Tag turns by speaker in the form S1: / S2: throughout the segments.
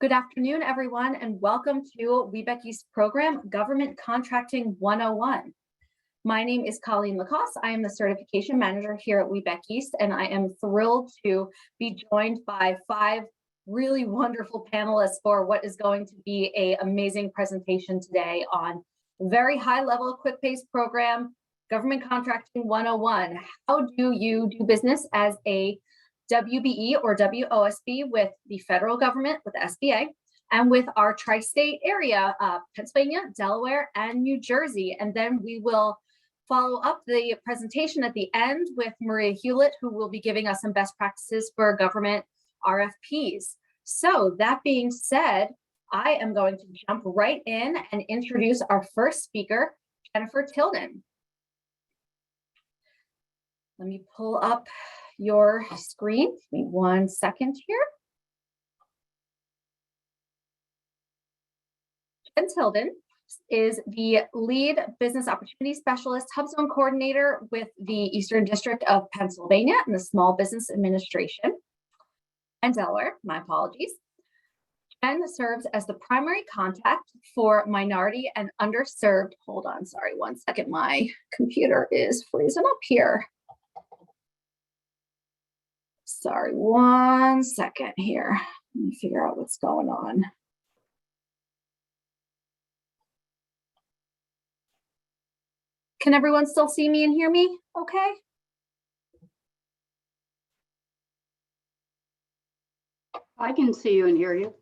S1: Good afternoon, everyone, and welcome to WeBec East program, Government Contracting 101. My name is Colleen Lacoste. I am the certification manager here at WeBec East, and I am thrilled to be joined by 5 really wonderful panelists for what is going to be an amazing presentation today on very high level, quick pace program, Government Contracting 101. How do you do business as a WBE or WOSB with the federal government, with the SBA, and with our tri-state area, Pennsylvania, Delaware, and New Jersey. And then we will follow up the presentation at the end with Maria Hewlett, who will be giving us some best practices for government RFPs. So that being said, I am going to jump right in and introduce our first speaker, Jennifer Tilden. Let me pull up your screen. Give me 1 second here. Jen Tilden is the lead business opportunity specialist, hub zone coordinator with the Eastern District of Pennsylvania and the Small Business Administration and Delaware. My apologies. Jen serves as the primary contact for minority and underserved. Hold on, sorry, 1 second. My computer is freezing up here. Sorry, 1 second here. Let me figure out what's going on. Can everyone still see me and hear me okay?
S2: I can see you and hear you.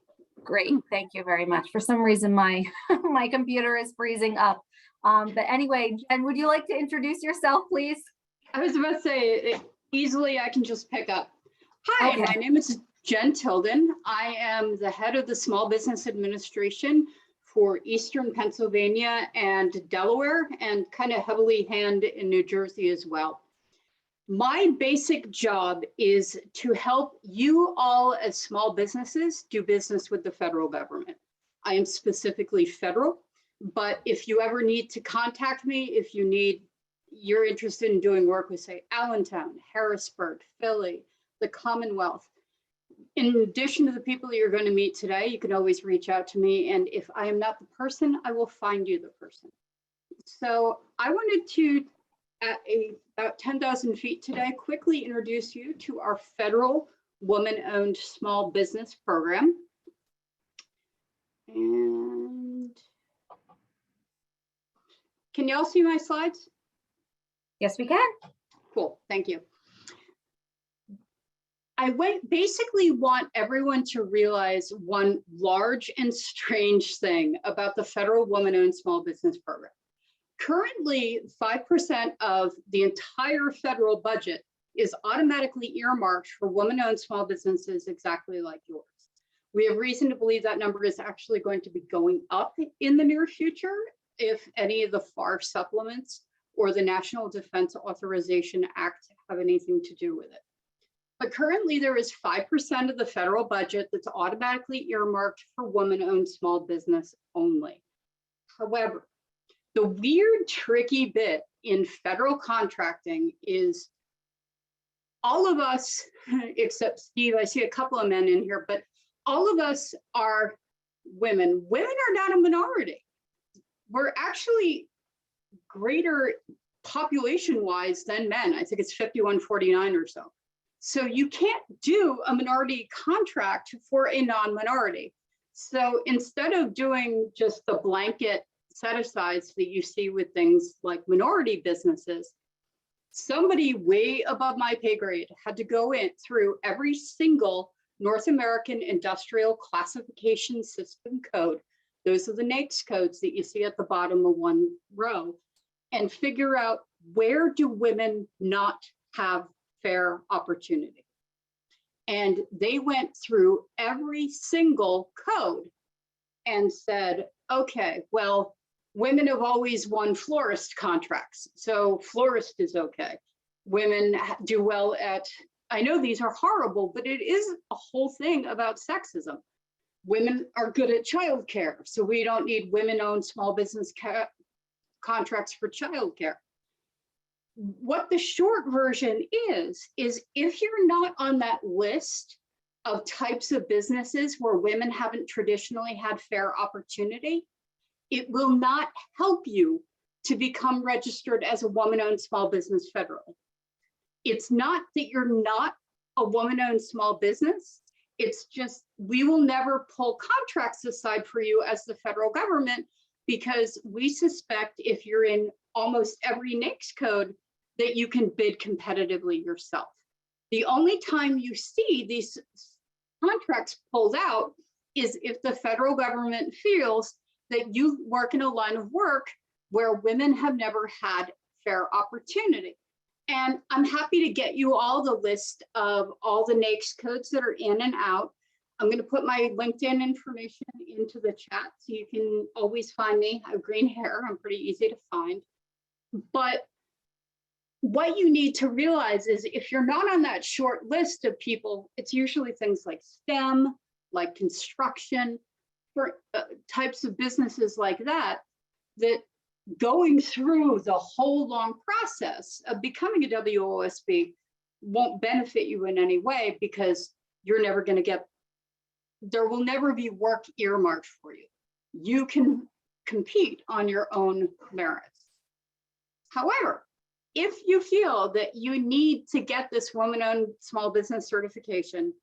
S1: Great, thank you very much. For some reason, my my computer is freezing up. But anyway, Jen, would you like to introduce yourself, please?
S2: I was about to say, easily I can just pick up. Hi,
S1: Okay.
S2: My name is Jen Tilden. I am the head of the Small Business Administration for Eastern Pennsylvania and Delaware, and kind of heavily hand in New Jersey as well. My basic job is to help you all as small businesses do business with the federal government. I am specifically federal, but if you ever need to contact me, if you're interested in doing work with, say, Allentown, Harrisburg, Philly, the Commonwealth. In addition to the people that you're going to meet today, you can always reach out to me. And if I am not the person, I will find you the person. So I wanted to, at about 10,000 feet today, quickly introduce you to our federal woman-owned small business program. And can y'all see my slides?
S1: Yes, we can.
S2: Cool, thank you. I basically want everyone to realize one large and strange thing about the federal woman-owned small business program. Currently, 5% of the entire federal budget is automatically earmarked for woman-owned small businesses exactly like yours. We have reason to believe that number is actually going to be going up in the near future if any of the FAR supplements or the National Defense Authorization Act have anything to do with it. But currently there is 5% of the federal budget that's automatically earmarked for woman-owned small business only. However, the weird, tricky bit in federal contracting is all of us, except Steve, I see a couple of men in here, but all of us are women. Women are not a minority. We're actually greater population-wise than men. I think it's 51-49 or so. So you can't do a minority contract for a non-minority. So instead of doing just the blanket set-asides that you see with things like minority businesses, somebody way above my pay grade had to go in through every single North American Industrial Classification System code. Those are the NAICS codes that you see at the bottom of one row, and figure out, where do women not have fair opportunity? And they went through every single code and said, okay, well, women have always won florist contracts, so florist is okay. Women do well at, I know these are horrible, but it is a whole thing about sexism. Women are good at childcare, so we don't need women-owned small business contracts for childcare. What the short version is if you're not on that list of types of businesses where women haven't traditionally had fair opportunity, it will not help you to become registered as a woman-owned small business federally. It's not that you're not a woman-owned small business. It's just we will never pull contracts aside for you as the federal government, because we suspect if you're in almost every NAICS code that you can bid competitively yourself. The only time you see these contracts pulled out is if the federal government feels that you work in a line of work where women have never had fair opportunity. And I'm happy to get you all the list of all the NAICS codes that are in and out. I'm going to put my LinkedIn information into the chat so you can always find me. I have green hair. I'm pretty easy to find. But what you need to realize is if you're not on that short list of people, it's usually things like STEM, like construction, for types of businesses like that, that going through the whole long process of becoming a WOSB won't benefit you in any way, because you're never going to get, there will never be work earmarked for you. You can compete on your own merits. However, if you feel that you need to get this woman-owned small business certification,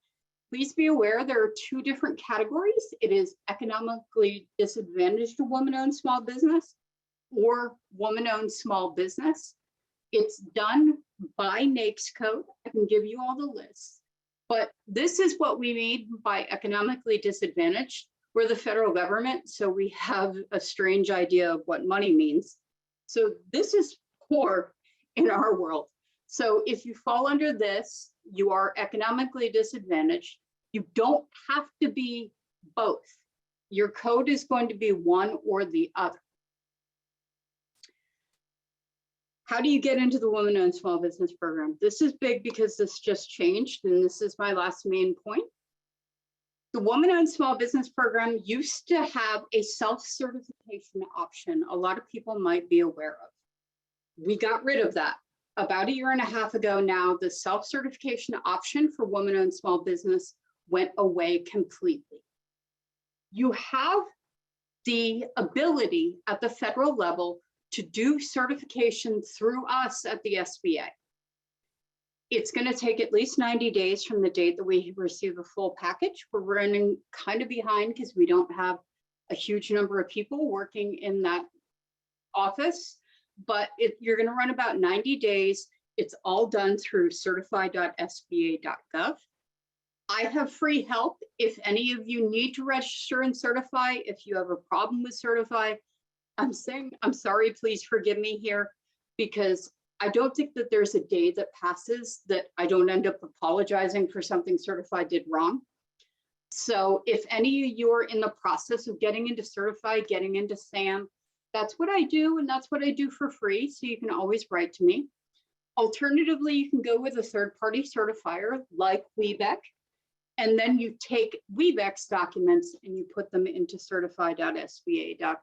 S2: please be aware there are two different categories. It is economically disadvantaged woman-owned small business or woman-owned small business. It's done by NAICS code. I can give you all the lists, but this is what we mean by economically disadvantaged. We're the federal government, so we have a strange idea of what money means. So this is poor in our world. So if you fall under this, you are economically disadvantaged. You don't have to be both. Your code is going to be one or the other. How do you get into the woman-owned small business program? This is big because this just changed, and this is my last main point. The woman-owned small business program used to have a self-certification option. A lot of people might be aware of. We got rid of that about 1.5 years ago now. The self-certification option for woman-owned small business went away completely. You have the ability at the federal level to do certification through us at the SBA. It's going to take at least 90 days from the date that we receive a full package. We're running kind of behind because we don't have a huge number of people working in that office, but you're going to run about 90 days. It's all done through certify.sba.gov. I have free help if any of you need to register and certify. If you have a problem with certify, I'm sorry, please forgive me here, because I don't think that there's a day that passes that I don't end up apologizing for something certified did wrong. So if any of you are in the process of getting into certify, getting into SAM, that's what I do, and that's what I do for free. So you can always write to me. Alternatively, you can go with a third-party certifier like WeBEC, and then you take WeBEC's documents and you put them into certify.sba.gov.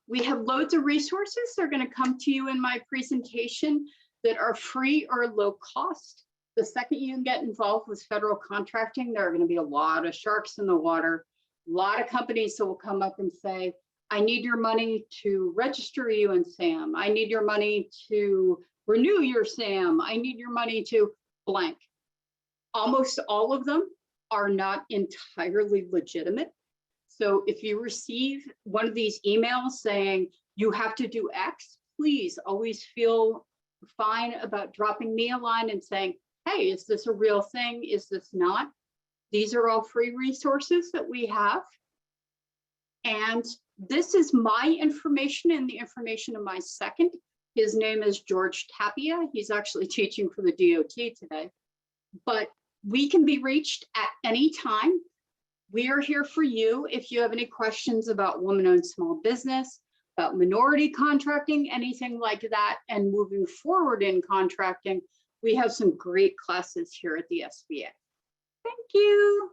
S2: We have loads of resources that are going to come to you in my presentation that are free or low cost. The second you get involved with federal contracting, there are going to be a lot of sharks in the water, a lot of companies that will come up and say, I need your money to register you in SAM. I need your money to renew your SAM. I need your money to blank. Almost all of them are not entirely legitimate. So if you receive one of these emails saying you have to do X, please always feel fine about dropping me a line and saying, hey, is this a real thing? Is this not? These are all free resources that we have. And this is my information and the information of my second. His name is George Tapia. He's actually teaching for the DOT today. But we can be reached at any time. We are here for you if you have any questions about woman-owned small business, about minority contracting, anything like that, and moving forward in contracting. We have some great classes here at the SBA. Thank you.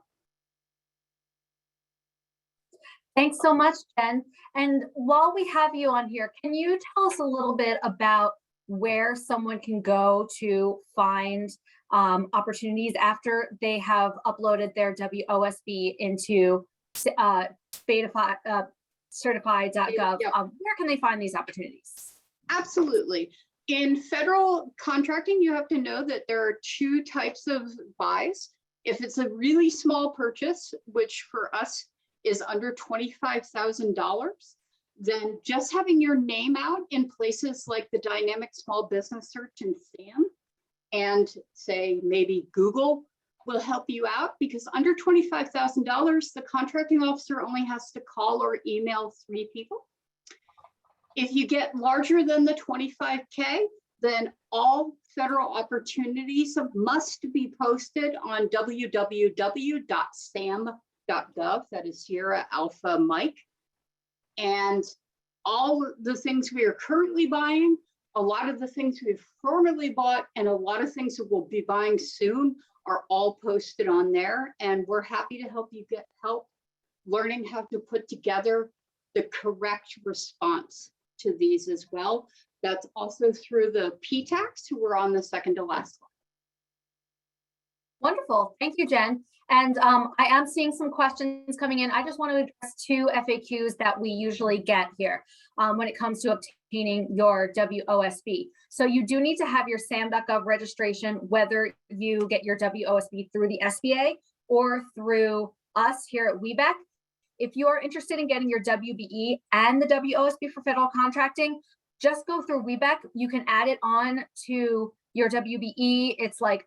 S1: Thanks so much, Jen. And while we have you on here, can you tell us a little bit about where someone can go to find opportunities after they have uploaded their WOSB into certified.gov.
S2: Yep.
S1: Where can they find these opportunities?
S2: Absolutely. In federal contracting, you have to know that there are two types of buys. If it's a really small purchase, which for us is under $25,000, then just having your name out in places like the Dynamic Small Business Search and SAM, and say maybe Google will help you out, because under $25,000, the contracting officer only has to call or email 3 people. If you get larger than the 25K, then all federal opportunities must be posted on www.sam.gov, that is Sierra Alpha Mike. And all the things we are currently buying, a lot of the things we've formerly bought, and a lot of things that we'll be buying soon are all posted on there. And we're happy to help you get help learning how to put together the correct response to these as well. That's also through the PTACs, who were on the second to last slide.
S1: Wonderful. Thank you, Jen. And I am seeing some questions coming in. I just want to address 2 FAQs that we usually get here when it comes to obtaining your WOSB. So you do need to have your SAM.gov registration, whether you get your WOSB through the SBA or through us here at WBEC. If you are interested in getting your WBE and the WOSB for federal contracting, just go through WBEC. You can add it on to your WBE. It's like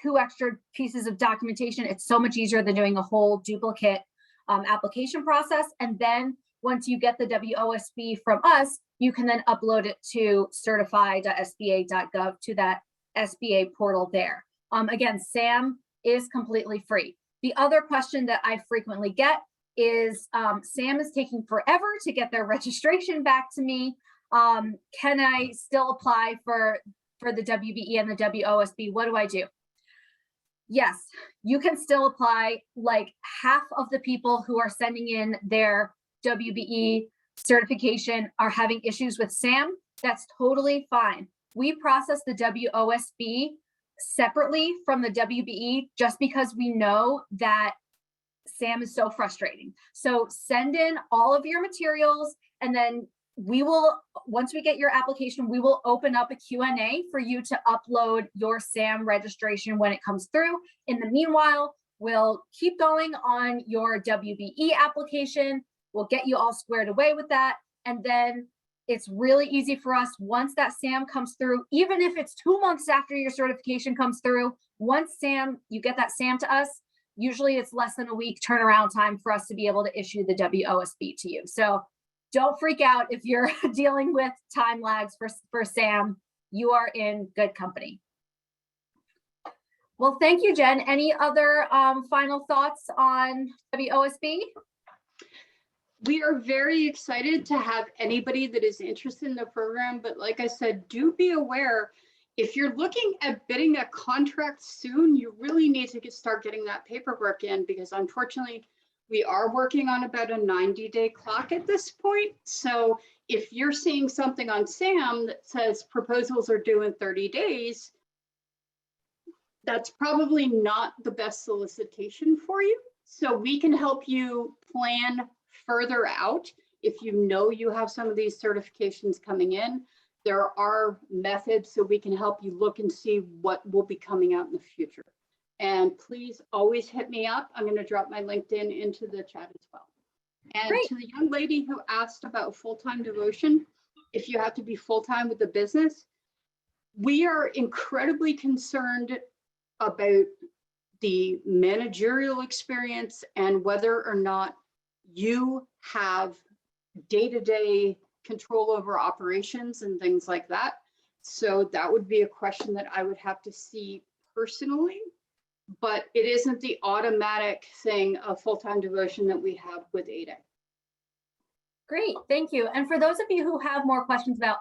S1: 2 extra pieces of documentation. It's so much easier than doing a whole duplicate application process. And then once you get the WOSB from us, you can then upload it to certify.sba.gov to that SBA portal there. Again, SAM is completely free. The other question that I frequently get is SAM is taking forever to get their registration back to me. Can I still apply for the WBE and the WOSB? What do I do? Yes, you can still apply. Like half of the people who are sending in their WBE certification are having issues with SAM. That's totally fine. We process the WOSB separately from the WBE just because we know that SAM is so frustrating. So send in all of your materials, and then we will, once we get your application, we will open up a Q&A for you to upload your SAM registration when it comes through. In the meanwhile, we'll keep going on your WBE application. We'll get you all squared away with that. And then it's really easy for us once that SAM comes through, even if it's 2 months after your certification comes through, once you get that SAM to us, usually it's less than a week turnaround time for us to be able to issue the WOSB to you. So don't freak out if you're dealing with time lags for SAM. You are in good company. Well, thank you, Jen. Any other final thoughts on WOSB?
S2: We are very excited to have anybody that is interested in the program, but like I said, do be aware, if you're looking at bidding a contract soon, you really need to start getting that paperwork in, because unfortunately, we are working on about a 90-day clock at this point. So if you're seeing something on SAM that says proposals are due in 30 days, that's probably not the best solicitation for you. So we can help you plan further out. If you know you have some of these certifications coming in, there are methods so we can help you look and see what will be coming out in the future. And please always hit me up. I'm going to drop my LinkedIn into the chat as well. And
S1: Great.
S2: To the young lady who asked about full-time devotion, if you have to be full-time with the business, we are incredibly concerned about the managerial experience and whether or not you have day-to-day control over operations and things like that. So that would be a question that I would have to see personally, but it isn't the automatic thing of full-time devotion that we have with ADA.
S1: Great, thank you. And for those of you who have more questions about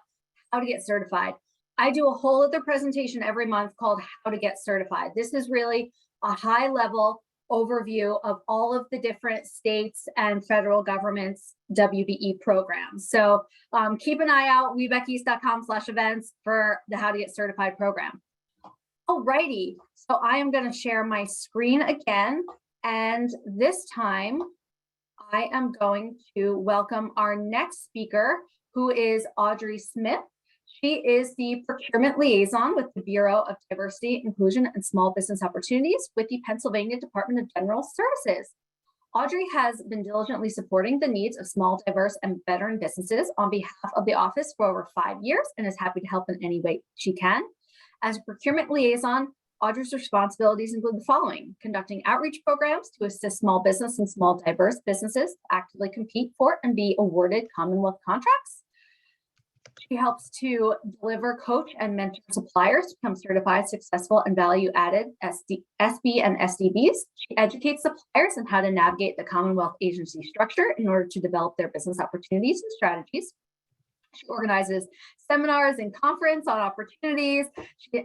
S1: how to get certified, I do a whole other presentation every month called How to Get Certified. This is really a high-level overview of all of the different states and federal government's WBE programs. So keep an eye out, webeckieast.com/events for the How to Get Certified program. Alrighty, so I am going to share my screen again, and this time I am going to welcome our next speaker, who is Audrey Smith. She is the procurement liaison with the Bureau of Diversity, Inclusion, and Small Business Opportunities with the Pennsylvania Department of General Services. Audrey has been diligently supporting the needs of small, diverse, and veteran businesses on behalf of the office for over 5 years and is happy to help in any way she can. As a procurement liaison, Audrey's responsibilities include the following: conducting outreach programs to assist small business and small diverse businesses to actively compete for and be awarded Commonwealth contracts. She helps to deliver, coach, and mentor suppliers to become certified, successful, and value-added SB and SDBs. She educates suppliers on how to navigate the Commonwealth agency structure in order to develop their business opportunities and strategies. She organizes seminars and conference on opportunities,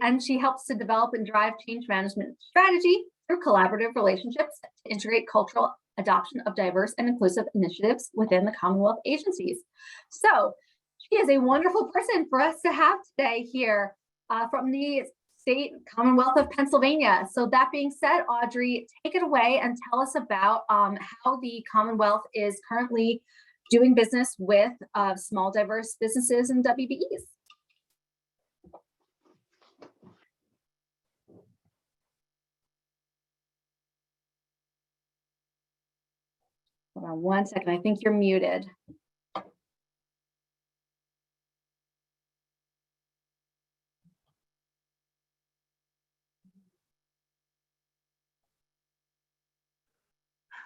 S1: and she helps to develop and drive change management strategy through collaborative relationships to integrate cultural adoption of diverse and inclusive initiatives within the Commonwealth agencies. So she is a wonderful person for us to have today here from the state Commonwealth of Pennsylvania. So that being said, Audrey, take it away and tell us about how the Commonwealth is currently doing business with small diverse businesses and WBEs. Hold on one second, I think you're muted.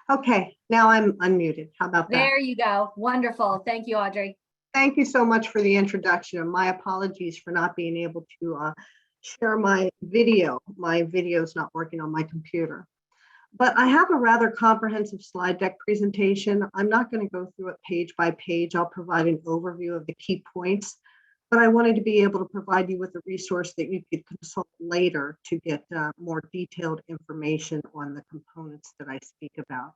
S3: Okay, now I'm unmuted. How about that?
S1: There you go. Wonderful. Thank you, Audrey.
S3: Thank you so much for the introduction, and my apologies for not being able to share my video. My video is not working on my computer. But I have a rather comprehensive slide deck presentation. I'm not going to go through it page by page. I'll provide an overview of the key points, but I wanted to be able to provide you with a resource that you could consult later to get more detailed information on the components that I speak about.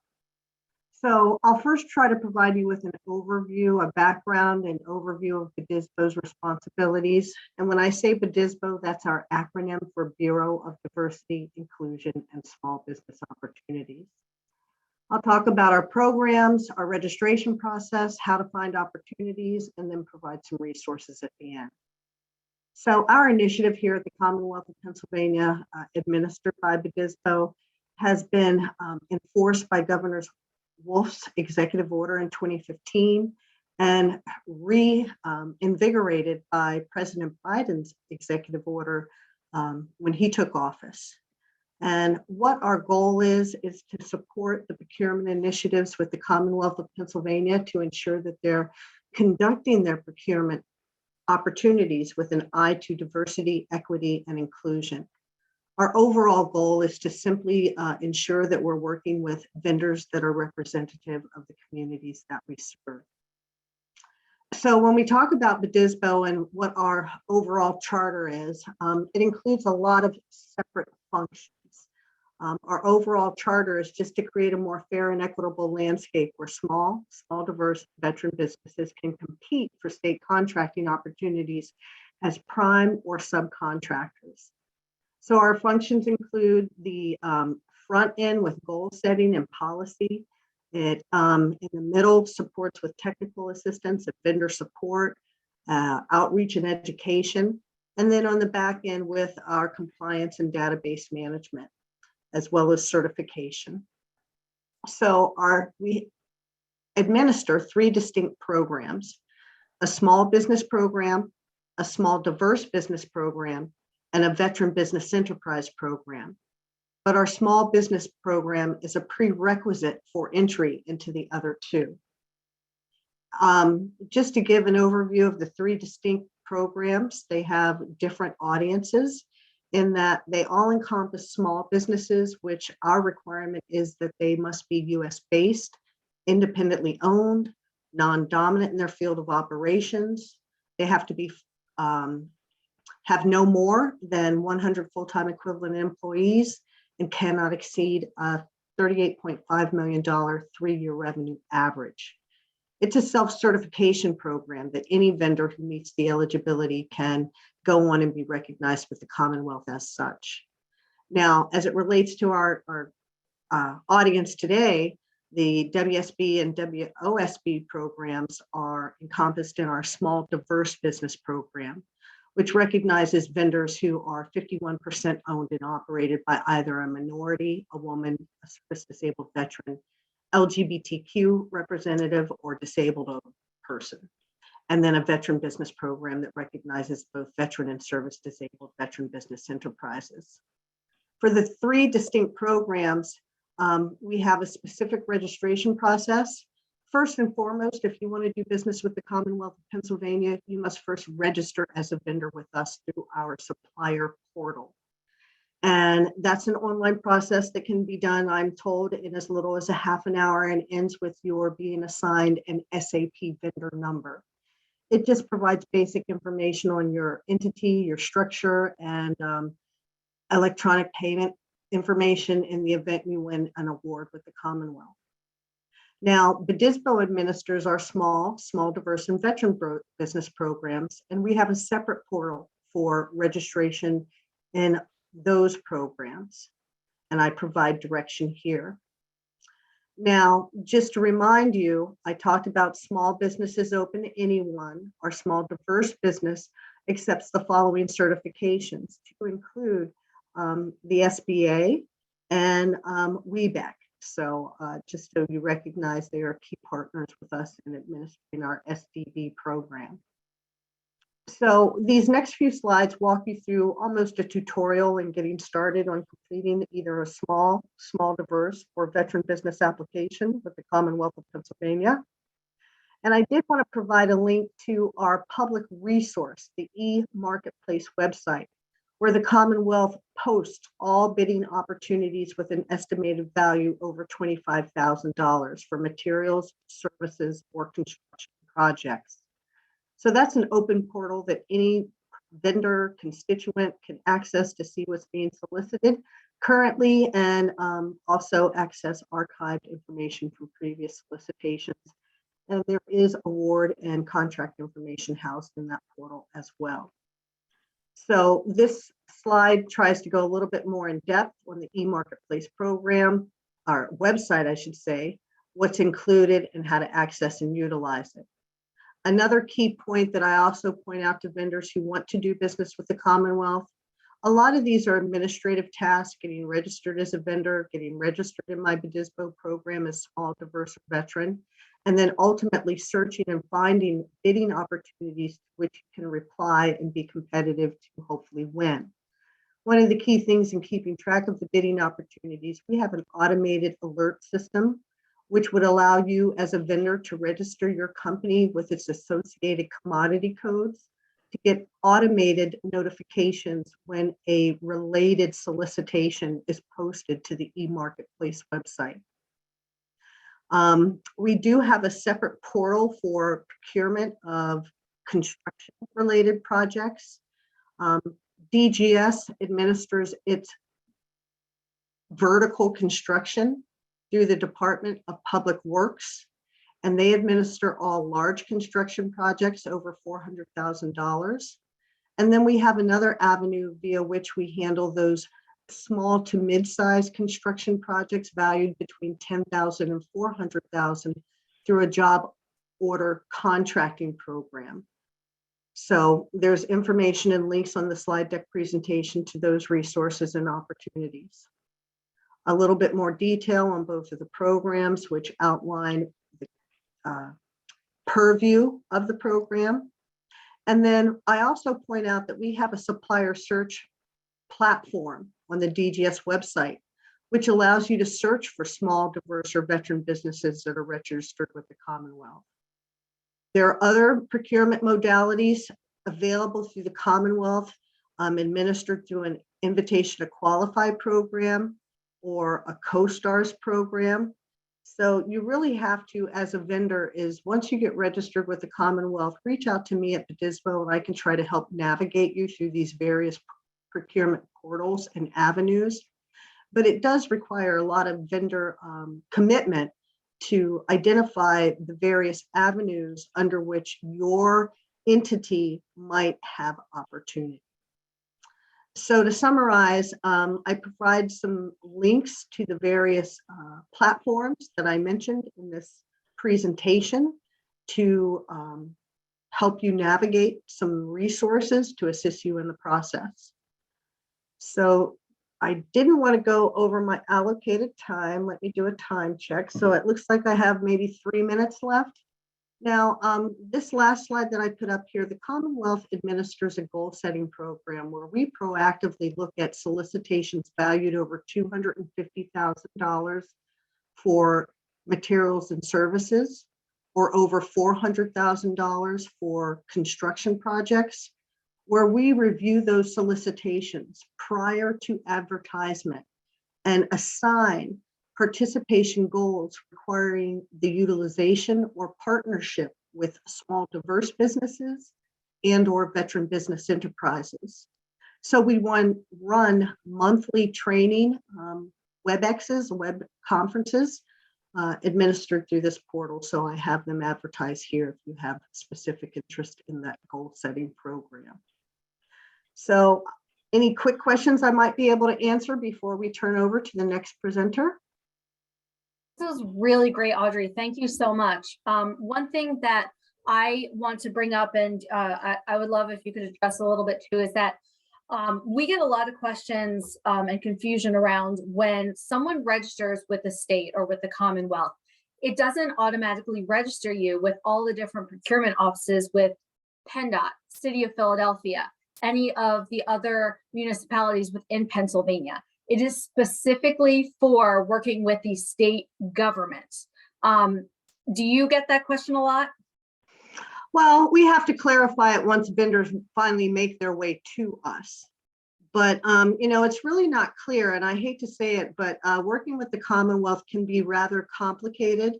S3: So I'll first try to provide you with an overview, a background, and overview of BDSBO's responsibilities. And when I say BDSBO, that's our acronym for Bureau of Diversity, Inclusion, and Small Business Opportunities. I'll talk about our programs, our registration process, how to find opportunities, and then provide some resources at the end. So our initiative here at the Commonwealth of Pennsylvania, administered by BDSBO, has been enforced by Governor Wolf's executive order in 2015 and reinvigorated by President Biden's executive order when he took office. And what our goal is to support the procurement initiatives with the Commonwealth of Pennsylvania to ensure that they're conducting their procurement opportunities with an eye to diversity, equity, and inclusion. Our overall goal is to simply ensure that we're working with vendors that are representative of the communities that we serve. So when we talk about BDSBO and what our overall charter is, it includes a lot of separate functions. Our overall charter is just to create a more fair and equitable landscape where small, diverse veteran businesses can compete for state contracting opportunities as prime or subcontractors. So our functions include the front end with goal setting and policy. It in the middle supports with technical assistance and vendor support, outreach and education, and then on the back end with our compliance and database management, as well as certification. So we administer 3 distinct programs: a small business program, a small diverse business program, and a veteran business enterprise program. But our small business program is a prerequisite for entry into the other 2. Just to give an overview of the 3 distinct programs, they have different audiences in that they all encompass small businesses, which our requirement is that they must be US based, independently owned, non-dominant in their field of operations. They have to be have no more than 100 full-time equivalent employees and cannot exceed a $38.5 million 3-year revenue average. It's a self-certification program that any vendor who meets the eligibility can go on and be recognized with the Commonwealth as such. Now, as it relates to our audience today, the WSB and WOSB programs are encompassed in our Small Diverse Business Program, which recognizes vendors who are 51% owned and operated by either a minority, a woman, a service-disabled veteran, LGBTQ representative, or disabled person. And then a veteran business program that recognizes both veteran and service-disabled veteran business enterprises. For the three distinct programs, we have a specific registration process. First and foremost, if you want to do business with the Commonwealth of Pennsylvania, you must first register as a vendor with us through our supplier portal. And that's an online process that can be done, I'm told, in as little as a half an hour, and ends with your being assigned an SAP vendor number. It just provides basic information on your entity, your structure, and electronic payment information in the event you win an award with the Commonwealth. Now, BDSBO administers our small, diverse, and veteran business programs, and we have a separate portal for registration in those programs, and I provide direction here. Now, just to remind you, I talked about small businesses open to anyone. Our small diverse business accepts the following certifications, to include the SBA and WEBEC. So just so you recognize, they are key partners with us in administering our SDB program. So these next few slides walk you through almost a tutorial in getting started on completing either a small, diverse, or veteran business application with the Commonwealth of Pennsylvania. And I did want to provide a link to our public resource, the eMarketplace website, where the Commonwealth posts all bidding opportunities with an estimated value over $25,000 for materials, services, or construction projects. So that's an open portal that any vendor, constituent can access to see what's being solicited currently, and also access archived information from previous solicitations. And there is award and contract information housed in that portal as well. So this slide tries to go a little bit more in depth on the eMarketplace program, our website, I should say, what's included and how to access and utilize it. Another key point that I also point out to vendors who want to do business with the Commonwealth, a lot of these are administrative tasks, getting registered as a vendor, getting registered in my BDSBO program as small, diverse, veteran, and then ultimately searching and finding bidding opportunities to which you can reply and be competitive to hopefully win. One of the key things in keeping track of the bidding opportunities, we have an automated alert system, which would allow you as a vendor to register your company with its associated commodity codes to get automated notifications when a related solicitation is posted to the eMarketplace website. We do have a separate portal for procurement of construction-related projects. DGS administers its vertical construction through the Department of Public Works, and they administer all large construction projects over $400,000. And then we have another avenue via which we handle those small to mid-sized construction projects valued between $10,000 and $400,000 through a job order contracting program. So there's information and links on the slide deck presentation to those resources and opportunities. A little bit more detail on both of the programs, which outline the purview of the program. And then I also point out that we have a supplier search platform on the DGS website, which allows you to search for small, diverse, or veteran businesses that are registered with the Commonwealth. There are other procurement modalities available through the Commonwealth, administered through an invitation to qualify program or a co-stars program. So you really have to, as a vendor, is once you get registered with the Commonwealth, reach out to me at BDSBO and I can try to help navigate you through these various procurement portals and avenues. But it does require a lot of vendor commitment to identify the various avenues under which your entity might have opportunity. So to summarize, I provide some links to the various platforms that I mentioned in this presentation to help you navigate some resources to assist you in the process. So I didn't want to go over my allocated time. Let me do a time check. So it looks like I have maybe 3 minutes left. Now, this last slide that I put up here, the Commonwealth administers a goal setting program where we proactively look at solicitations valued over $250,000 for materials and services, or over $400,000 for construction projects, where we review those solicitations prior to advertisement and assign participation goals requiring the utilization or partnership with small diverse businesses and or veteran business enterprises. So we run monthly training WebExes, web conferences administered through this portal. So I have them advertised here if you have specific interest in that goal setting program. So any quick questions I might be able to answer before we turn over to the next presenter?
S1: This was really great, Audrey. Thank you so much. One thing that I want to bring up, and I would love if you could address a little bit too, is that we get a lot of questions and confusion around when someone registers with the state or with the Commonwealth. It doesn't automatically register you with all the different procurement offices with PennDOT, City of Philadelphia, any of the other municipalities within Pennsylvania. It is specifically for working with the state government. Do you get that question a lot?
S3: Well, we have to clarify it once vendors finally make their way to us. But, you know, it's really not clear, and I hate to say it, but working with the Commonwealth can be rather complicated.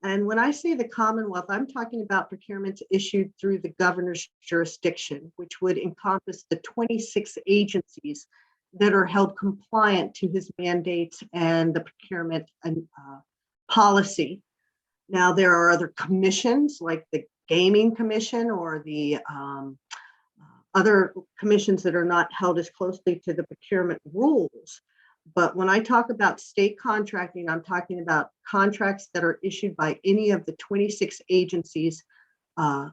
S3: And when I say the Commonwealth, I'm talking about procurements issued through the governor's jurisdiction, which would encompass the 26 agencies that are held compliant to his mandates and the procurement and policy. Now, there are other commissions like the Gaming Commission or the other commissions that are not held as closely to the procurement rules. But when I talk about state contracting, I'm talking about contracts that are issued by any of the 26 agencies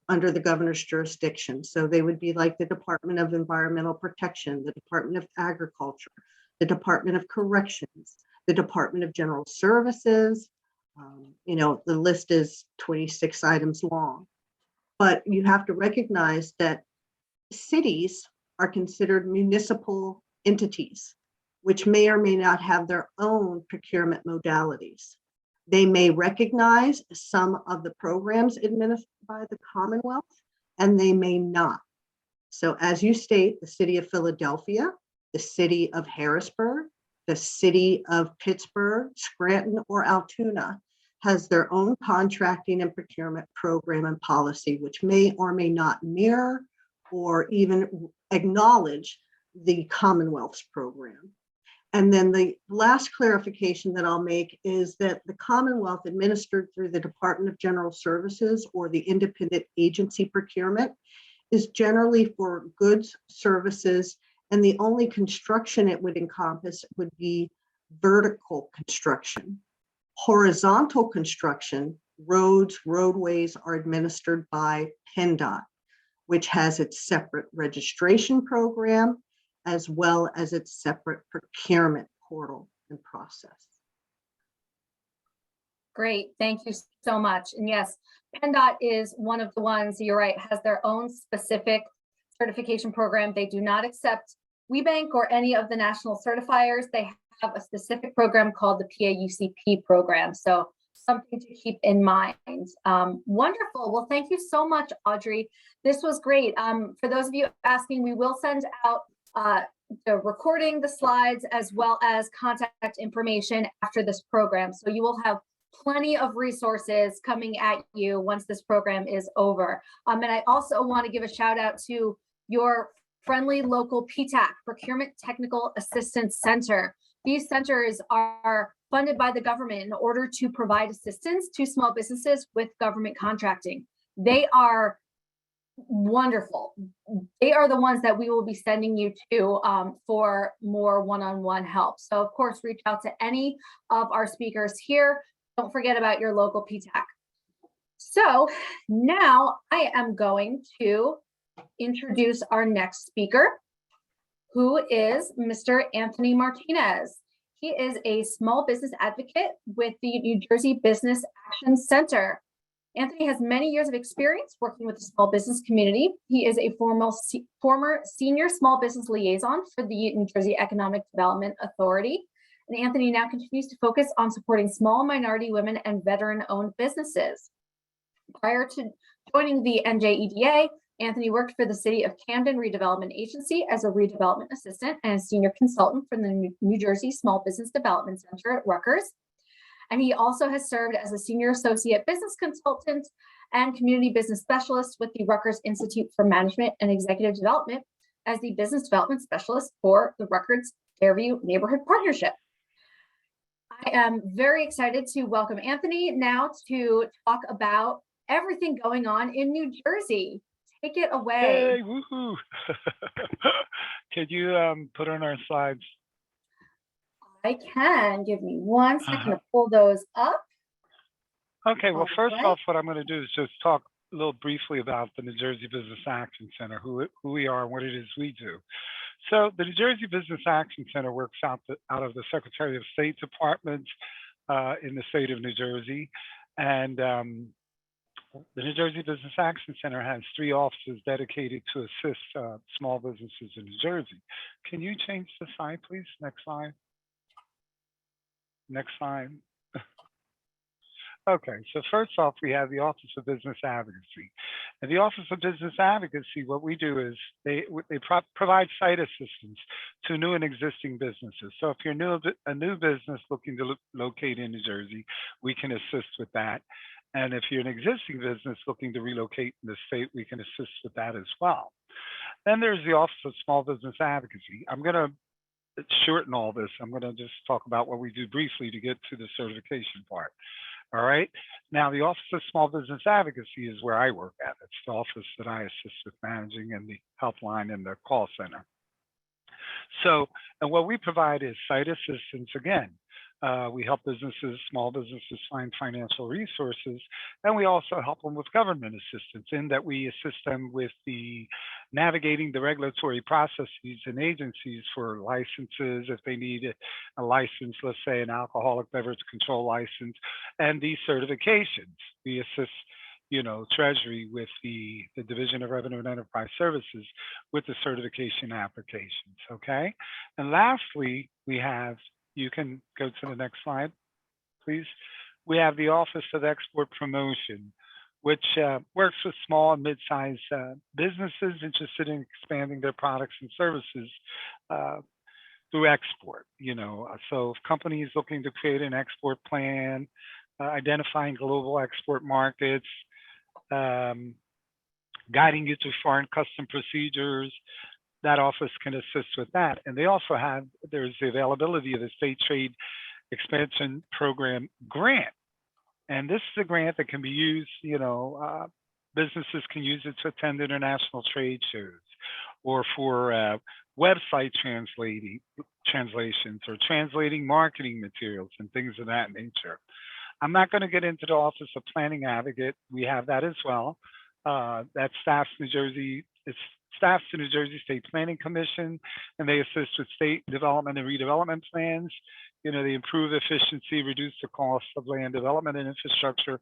S3: under the governor's jurisdiction. So they would be like the Department of Environmental Protection, the Department of Agriculture, the Department of Corrections, the Department of General Services. You know, the list is 26 items long. But you have to recognize that cities are considered municipal entities, which may or may not have their own procurement modalities. They may recognize some of the programs administered by the Commonwealth, and they may not. So as you state, the City of Philadelphia, the City of Harrisburg, the City of Pittsburgh, Scranton, or Altoona has their own contracting and procurement program and policy, which may or may not mirror or even acknowledge the Commonwealth's program. And then the last clarification that I'll make is that the Commonwealth administered through the Department of General Services or the independent agency procurement is generally for goods, services, and the only construction it would encompass would be vertical construction. Horizontal construction, roads, roadways are administered by PennDOT, which has its separate registration program as well as its separate procurement portal and process.
S1: Great, thank you so much. And yes, PennDOT is one of the ones, you're right, has their own specific certification program. They do not accept WBENC or any of the national certifiers. They have a specific program called the PAUCP program. So something to keep in mind. Wonderful. Well, thank you so much, Audrey. This was great. For those of you asking, we will send out the recording, the slides, as well as contact information after this program. So you will have plenty of resources coming at you once this program is over. And I also want to give a shout out to your friendly local PTAC, Procurement Technical Assistance Center. These centers are funded by the government in order to provide assistance to small businesses with government contracting. They are wonderful. They are the ones that we will be sending you to for more one-on-one help. So of course, reach out to any of our speakers here. Don't forget about your local PTAC. So now I am going to introduce our next speaker, who is Mr. Anthony Martinez. He is a small business advocate with the New Jersey Business Action Center. Anthony has many years of experience working with the small business community. He is a former senior small business liaison for the New Jersey Economic Development Authority. And Anthony now continues to focus on supporting small minority women and veteran-owned businesses. Prior to joining the NJEDA, Anthony worked for the City of Camden Redevelopment Agency as a redevelopment assistant and a senior consultant for the New Jersey Small Business Development Center at Rutgers. And he also has served as a senior associate business consultant and community business specialist with the Rutgers Institute for Management and Executive Development as the business development specialist for the Rutgers Fairview Neighborhood Partnership. I am very excited to welcome Anthony now to talk about everything going on in New Jersey. Take it away.
S4: Hey, woohoo! Could you put on our slides?
S1: I can. Give me 1 second to pull those up.
S4: Okay, well, first
S1: Alright.
S4: off, what I'm going to do is just talk a little briefly about the New Jersey Business Action Center, who we are and what it is we do. So the New Jersey Business Action Center works out of the Secretary of State Department in the state of New Jersey. And the New Jersey Business Action Center has 3 offices dedicated to assist small businesses in New Jersey. Can you change the slide, please? Next slide. Next slide. Okay, so first off, we have the Office of Business Advocacy. And the Office of Business Advocacy, what we do is they provide site assistance to new and existing businesses. So if you're a new business looking to locate in New Jersey, we can assist with that. And if you're an existing business looking to relocate in the state, we can assist with that as well. Then there's the Office of Small Business Advocacy. I'm going to shorten all this. I'm going to just talk about what we do briefly to get to the certification part. All right. Now, the Office of Small Business Advocacy is where I work at. It's the office that I assist with managing and the helpline and the call center. So, and what we provide is site assistance again. We help businesses, small businesses find financial resources, and we also help them with government assistance in that we assist them with the navigating the regulatory processes and agencies for licenses if they need a license, let's say an alcoholic beverage control license, and these certifications. We assist Treasury with the Division of Revenue and Enterprise Services with the certification applications, okay? And lastly, we have, you can go to the next slide, please. We have the Office of Export Promotion, which works with small and mid-sized businesses interested in expanding their products and services through export. So if companies looking to create an export plan, identifying global export markets, guiding you through foreign custom procedures, that office can assist with that. And they also have, there's the availability of the State Trade Expansion Program grant. And this is a grant that can be used, businesses can use it to attend international trade shows or for website translations or translating marketing materials and things of that nature. I'm not going to get into the Office of Planning Advocate. We have that as well. That staffs the New Jersey State Planning Commission, and they assist with state development and redevelopment plans. They improve efficiency, reduce the cost of land development and infrastructure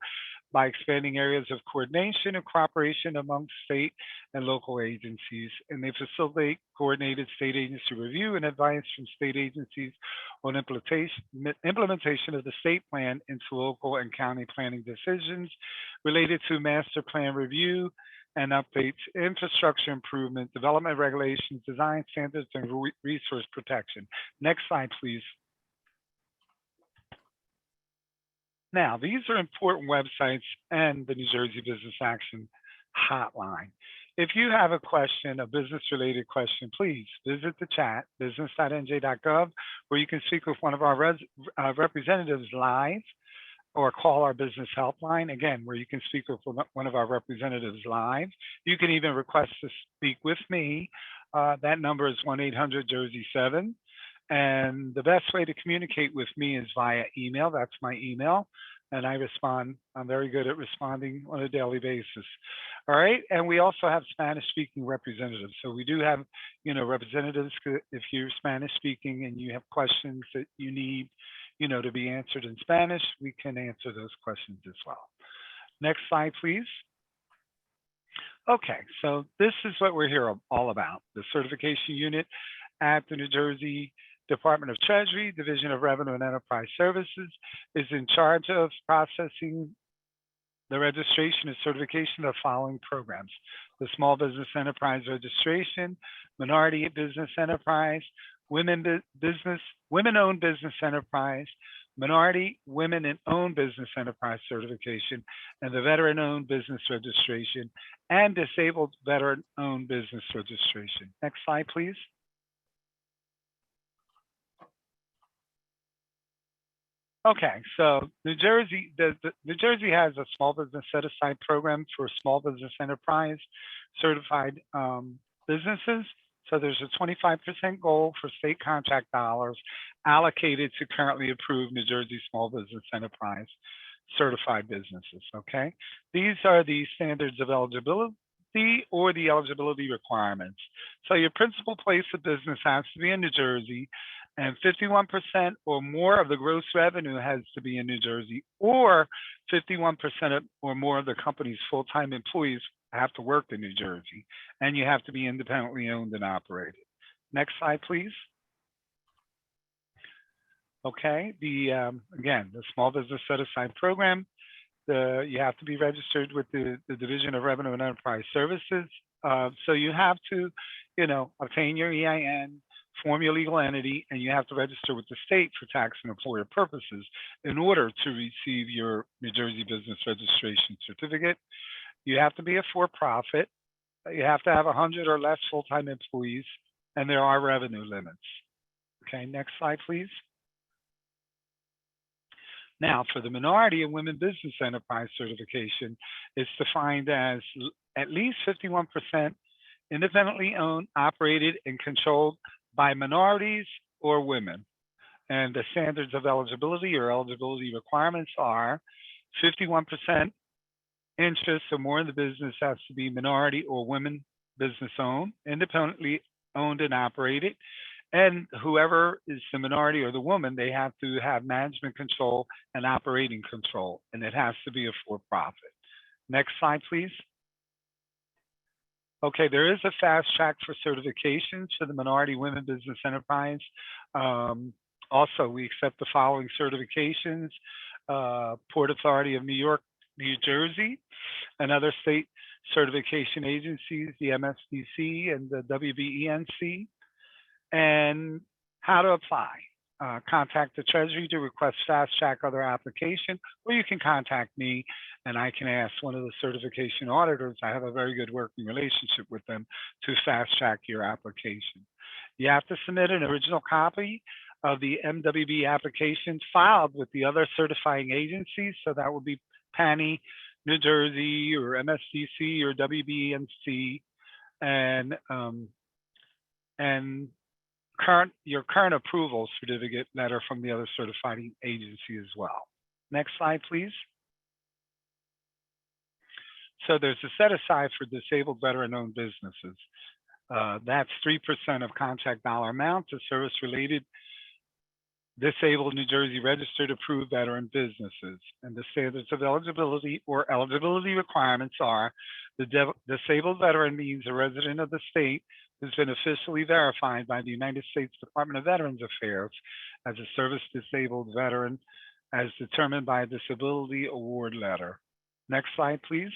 S4: by expanding areas of coordination and cooperation among state and local agencies. And they facilitate coordinated state agency review and advice from state agencies on implementation of the state plan into local and county planning decisions related to master plan review and updates, infrastructure improvement, development regulations, design standards, and resource protection. Next slide, please. Now, these are important websites and the New Jersey Business Action Hotline. If you have a question, a business-related question, please visit the chat, business.nj.gov, where you can speak with one of our representatives live, or call our business helpline, again, where you can speak with one of our representatives live. You can even request to speak with me. That number is 1-800-JERSEY-7. And the best way to communicate with me is via email. That's my email. And I respond. I'm very good at responding on a daily basis. All right. And we also have Spanish speaking representatives. So we do have, representatives. If you're Spanish speaking and you have questions that you need, to be answered in Spanish, we can answer those questions as well. Next slide, please. Okay, so this is what we're here all about. The certification unit at the New Jersey Department of Treasury, Division of Revenue and Enterprise Services, is in charge of processing the registration and certification of the following programs: the Small Business Enterprise Registration, Minority Business Enterprise, Women-Owned Business Enterprise, Minority Women and Owned Business Enterprise Certification, and the Veteran-Owned Business Registration, and Disabled Veteran-Owned Business Registration. Next slide, please. Okay, so New Jersey has a small business set-aside program for small business enterprise certified businesses. So there's a 25% goal for state contract dollars allocated to currently approved New Jersey small business enterprise certified businesses, okay? These are the standards of eligibility or the eligibility requirements. So your principal place of business has to be in New Jersey, and 51% or more of the gross revenue has to be in New Jersey, or 51% or more of the company's full-time employees have to work in New Jersey, and you have to be independently owned and operated. Next slide, please. Okay, again, the Small Business Set-Aside Program, you have to be registered with the Division of Revenue and Enterprise Services. So you have to, obtain your EIN, form your legal entity, and you have to register with the state for tax and employer purposes in order to receive your New Jersey Business Registration Certificate. You have to be a for-profit. You have to have 100 or less full-time employees, and there are revenue limits. Okay, next slide, please. Now, for the Minority and Women Business Enterprise Certification, it's defined as at least 51% independently owned, operated, and controlled by minorities or women. And the standards of eligibility or eligibility requirements are 51% interest or more in the business has to be minority or women business owned, independently owned and operated. And whoever is the minority or the woman, they have to have management control and operating control, and it has to be a for-profit. Next slide, please. Okay, there is a fast track for certifications for the Minority Women Business Enterprise. Also, we accept the following certifications: Port Authority of New York, New Jersey, and other state certification agencies, the MSDC and the WBENC. And how to apply. Contact the Treasury to request fast track other application, or you can contact me and I can ask one of the certification auditors. I have a very good working relationship with them to fast track your application. You have to submit an original copy of the MWB application filed with the other certifying agencies. So that would be PANI, New Jersey, or MSDC, or WBENC, and your current approval certificate letter from the other certifying agency as well. Next slide, please. So there's a set aside for disabled veteran-owned businesses. That's 3% of contract dollar amount to service-related disabled New Jersey registered approved veteran businesses. And the standards of eligibility or eligibility requirements are: the disabled veteran means a resident of the state who's been officially verified by the United States Department of Veterans Affairs as a service disabled veteran as determined by a disability award letter. Next slide, please.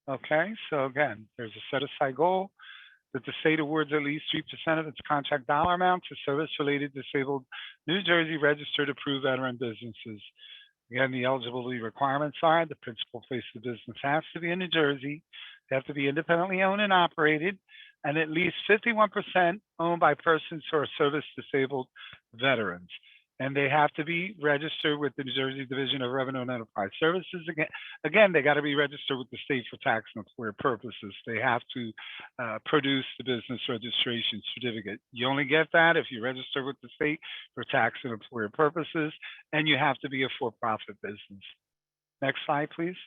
S4: Okay, so again, there's a set-aside goal that the state awards at least 3% of its contract dollar amount to service-related disabled New Jersey registered approved veteran businesses. Again, the eligibility requirements are the principal place of business has to be in New Jersey. They have to be independently owned and operated, and at least 51% owned by persons who are service disabled veterans. And they have to be registered with the New Jersey Division of Revenue and Enterprise Services. Again, they got to be registered with the state for tax and employer purposes. They have to produce the business registration certificate. You only get that if you register with the state for tax and employer purposes, and you have to be a for-profit business. Next slide, please.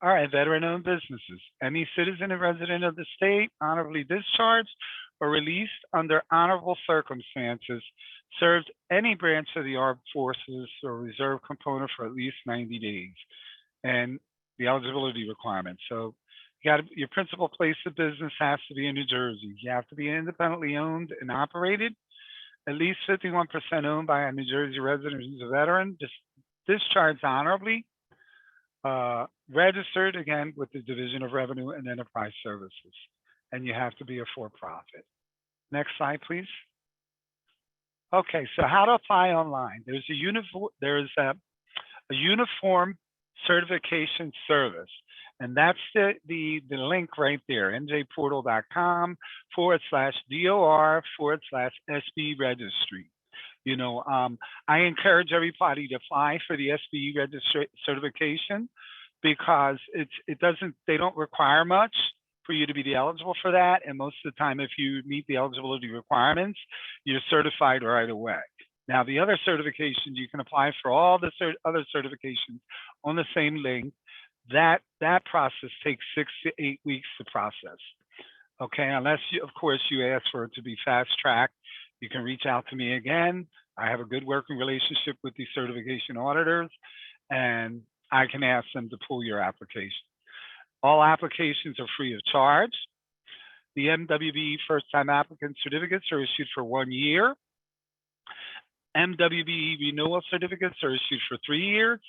S4: All right, veteran-owned businesses. Any citizen and resident of the state honorably discharged or released under honorable circumstances served any branch of the armed forces or reserve component for at least 90 days. And the eligibility requirements. So your principal place of business has to be in New Jersey. You have to be independently owned and operated, at least 51% owned by a New Jersey resident who's a veteran, discharged honorably, registered again with the Division of Revenue and Enterprise Services, and you have to be a for-profit. Next slide, please. Okay, so how to apply online? There's a uniform certification service, and that's the link right there, njportal.com/DOR/SB registry. You know, I encourage everybody to apply for the SBE certification because they don't require much for you to be eligible for that. And most of the time, if you meet the eligibility requirements, you're certified right away. Now, the other certifications, you can apply for all the other certifications on the same link. That process takes 6 to 8 weeks to process. Okay, unless of course you ask for it to be fast tracked. You can reach out to me again. I have a good working relationship with the certification auditors, and I can ask them to pull your application. All applications are free of charge. The MWBE first-time applicant certificates are issued for 1 year. MWBE renewal certificates are issued for 3 years.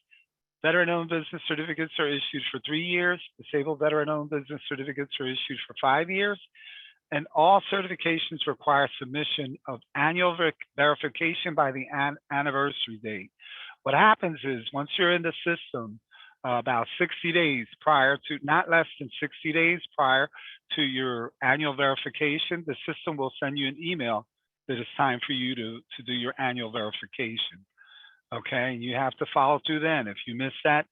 S4: Veteran-owned business certificates are issued for 3 years. Disabled veteran-owned business certificates are issued for 5 years. And all certifications require submission of annual verification by the anniversary date. What happens is once you're in the system, about 60 days prior to, not less than 60 days prior to your annual verification, the system will send you an email that it's time for you to do your annual verification. Okay, and you have to follow through then. If you miss that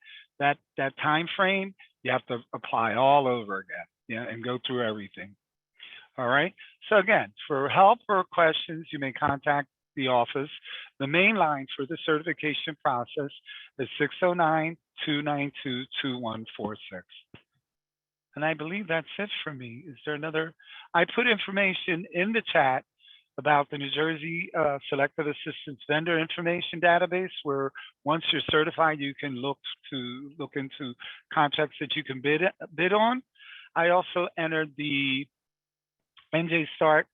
S4: time frame, you have to apply all over again, yeah, and go through everything. All right, so again, for help or questions, you may contact the office. The main line for the certification process is 609-292-2146. And I believe that's it for me. Is there another? I put information in the chat about the New Jersey Selective Assistance Vendor Information Database, where once you're certified, you can look into contracts that you can bid on. I also entered the NJ Start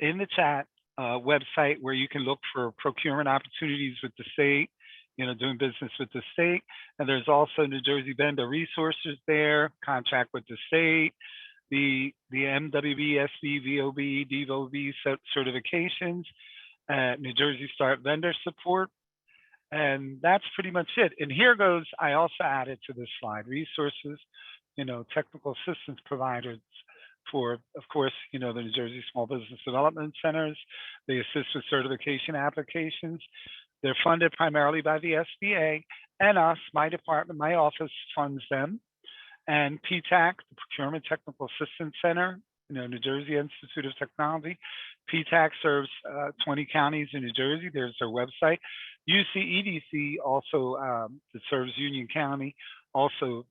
S4: in the chat website where you can look for procurement opportunities with the state, you know, doing business with the state. And there's also New Jersey Vendor Resources there, contract with the state, the MWB, SB, VOB, DVOB certifications, New Jersey Start vendor support. And that's pretty much it. And here goes, I also added to this slide, resources, you know, technical assistance providers for, of course, you know, the New Jersey Small Business Development Centers. They assist with certification applications. They're funded primarily by the SBA and us, my department, my office funds them. And PTAC, the Procurement Technical Assistance Center, you know, New Jersey Institute of Technology. PTAC serves 20 counties in New Jersey. There's their website. UCEDC also that serves Union County also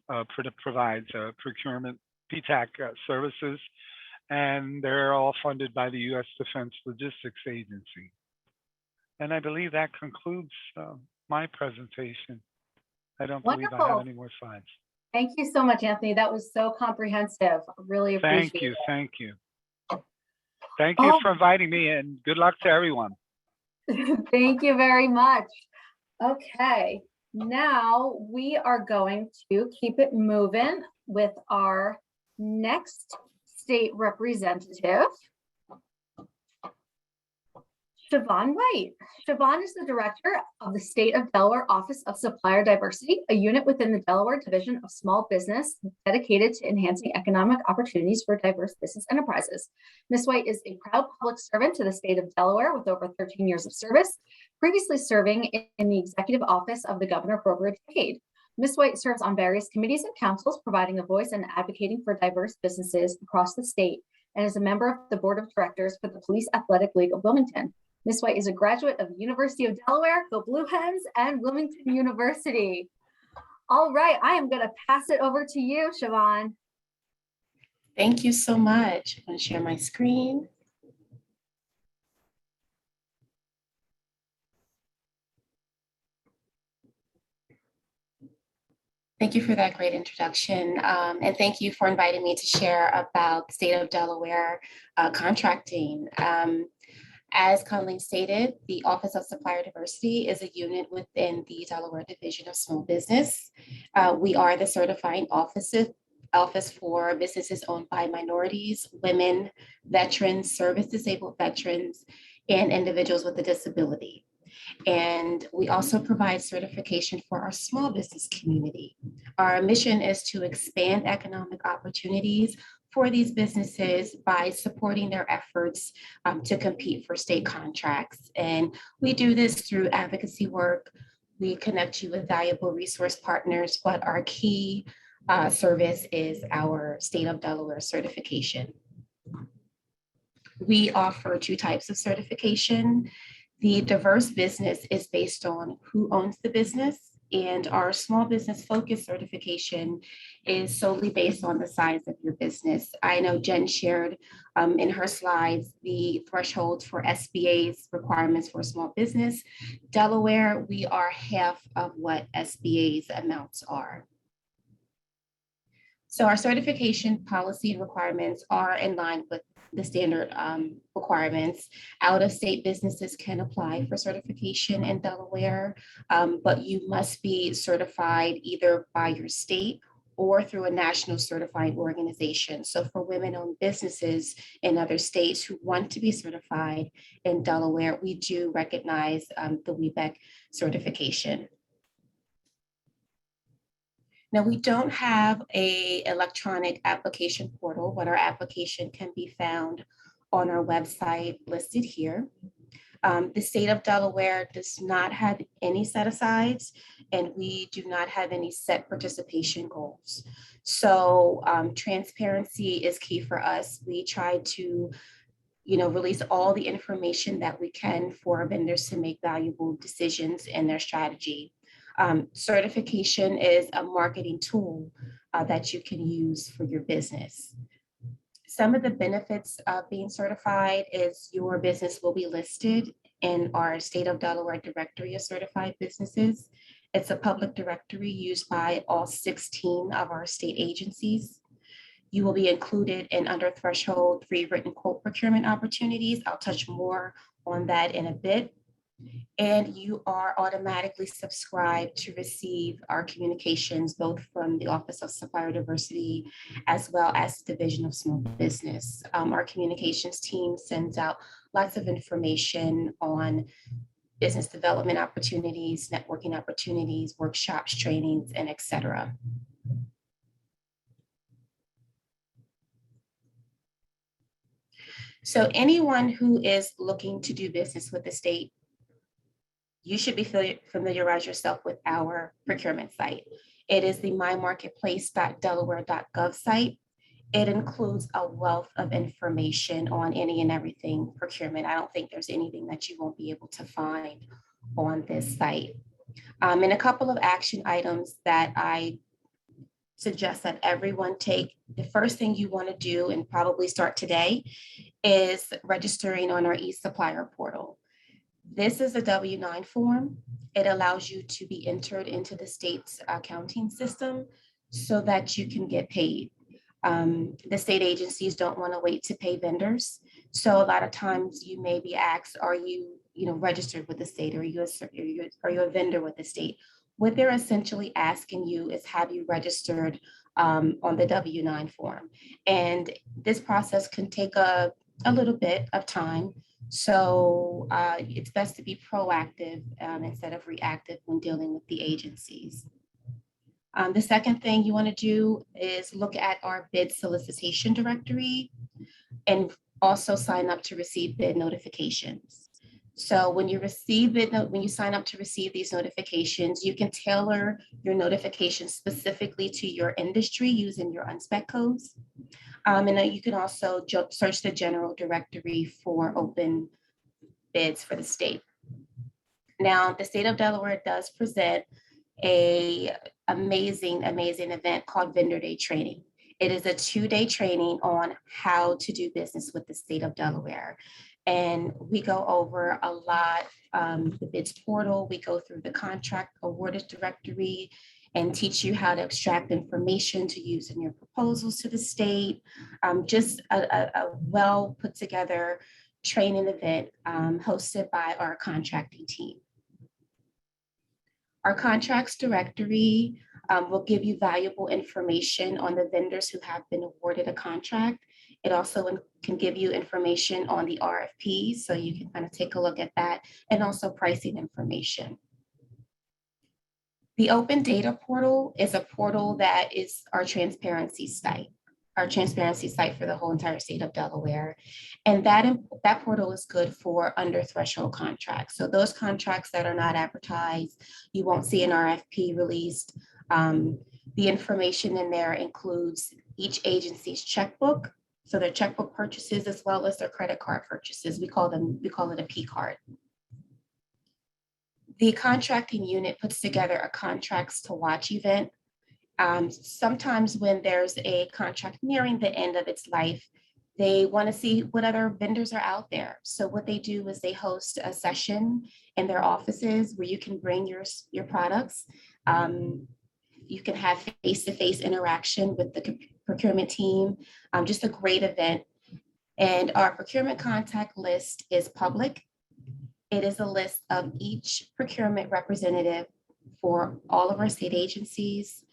S4: provides procurement PTAC services, and they're all funded by the U.S. Defense Logistics Agency. And I believe that concludes my presentation. I don't believe I have any more slides.
S1: Thank you so much, Anthony. That was so comprehensive. Really appreciate it.
S4: Thank you. Thank you for inviting me, and good luck to everyone.
S1: Thank you very much. Okay, now we are going to keep it moving with our next state representative. Siobhan White. Siobhan is the Director of the State of Delaware Office of Supplier Diversity, a unit within the Delaware Division of Small Business dedicated to enhancing economic opportunities for diverse business enterprises. Ms. White is a proud public servant to the state of Delaware with over 13 years of service, previously serving in the Executive Office of the Governor for over a decade. Ms. White serves on various committees and councils, providing a voice and advocating for diverse businesses across the state, and is a member of the Board of Directors for the Police Athletic League of Wilmington. Ms. White is a graduate of the University of Delaware, go Blue Hens, and Wilmington University. All right, I am going to pass it over to you, Siobhan.
S5: Thank you so much. I'm going to share my screen. Thank you for that great introduction. And thank you for inviting me to share about the state of Delaware contracting. As Colleen stated, the Office of Supplier Diversity is a unit within the Delaware Division of Small Business. We are the certifying office for businesses owned by minorities, women, veterans, service-disabled veterans, and individuals with a disability. And we also provide certification for our small business community. Our mission is to expand economic opportunities for these businesses by supporting their efforts to compete for state contracts. And we do this through advocacy work. We connect you with valuable resource partners, but our key service is our State of Delaware certification. We offer two types of certification. The diverse business is based on who owns the business, and our small business focus certification is solely based on the size of your business. I know Jen shared in her slides the thresholds for SBA's requirements for small business. Delaware, we are half of what SBA's amounts are. So our certification policy and requirements are in line with the standard requirements. Out-of-state businesses can apply for certification in Delaware, but you must be certified either by your state or through a national certifying organization. So for women-owned businesses in other states who want to be certified in Delaware, we do recognize the WBEC certification. Now, we don't have an electronic application portal, but our application can be found on our website listed here. The state of Delaware does not have any set-asides, and we do not have any set participation goals. So transparency is key for us. We try to release all the information that we can for vendors to make valuable decisions in their strategy. Certification is a marketing tool that you can use for your business. Some of the benefits of being certified is your business will be listed in our State of Delaware Directory of Certified Businesses. It's a public directory used by all 16 of our state agencies. You will be included in under threshold free written quote procurement opportunities. I'll touch more on that in a bit. And you are automatically subscribed to receive our communications, both from the Office of Supplier Diversity as well as the Division of Small Business. Our communications team sends out lots of information on business development opportunities, networking opportunities, workshops, trainings, and et cetera. So anyone who is looking to do business with the state, you should be familiarize yourself with our procurement site. It is the mymarketplace.delaware.gov site. It includes a wealth of information on any and everything procurement. I don't think there's anything that you won't be able to find on this site. And a couple of action items that I suggest that everyone take. The first thing you want to do, and probably start today, is registering on our eSupplier portal. This is a W-9 form. It allows you to be entered into the state's accounting system so that you can get paid. The state agencies don't want to wait to pay vendors. So a lot of times you may be asked, are you registered with the state? Are you a vendor with the state? What they're essentially asking you is, have you registered on the W-9 form? And this process can take a little bit of time So it's best to be proactive instead of reactive when dealing with the agencies. The second thing you want to do is look at our bid solicitation directory and also sign up to receive bid notifications. So when you receive when you sign up to receive these notifications, you can tailor your notifications specifically to your industry using your unspec codes. And then you can also search the general directory for open bids for the state. Now, the state of Delaware does present an amazing event called Vendor Day Training. It is a 2-day training on how to do business with the state of Delaware. And we go over a lot, the bids portal, we go through the contract awarded directory and teach you how to extract information to use in your proposals to the state. Just a well put together training event hosted by our contracting team. Our contracts directory will give you valuable information on the vendors who have been awarded a contract. It also can give you information on the RFPs, so you can kind of take a look at that, and also pricing information. The Open Data Portal is a portal that is our transparency site for the whole entire state of Delaware. And that portal is good for under threshold contracts. So those contracts that are not advertised, you won't see an RFP released. The information in there includes each agency's checkbook, so their checkbook purchases as well as their credit card purchases. We call it a P card. The contracting unit puts together a contracts to watch event. Sometimes when there's a contract nearing the end of its life, they want to see what other vendors are out there. So what they do is they host a session in their offices where you can bring your products. You can have face-to-face interaction with the procurement team, just a great event. And our procurement contact list is public. It is a list of each procurement representative for all of our state agencies,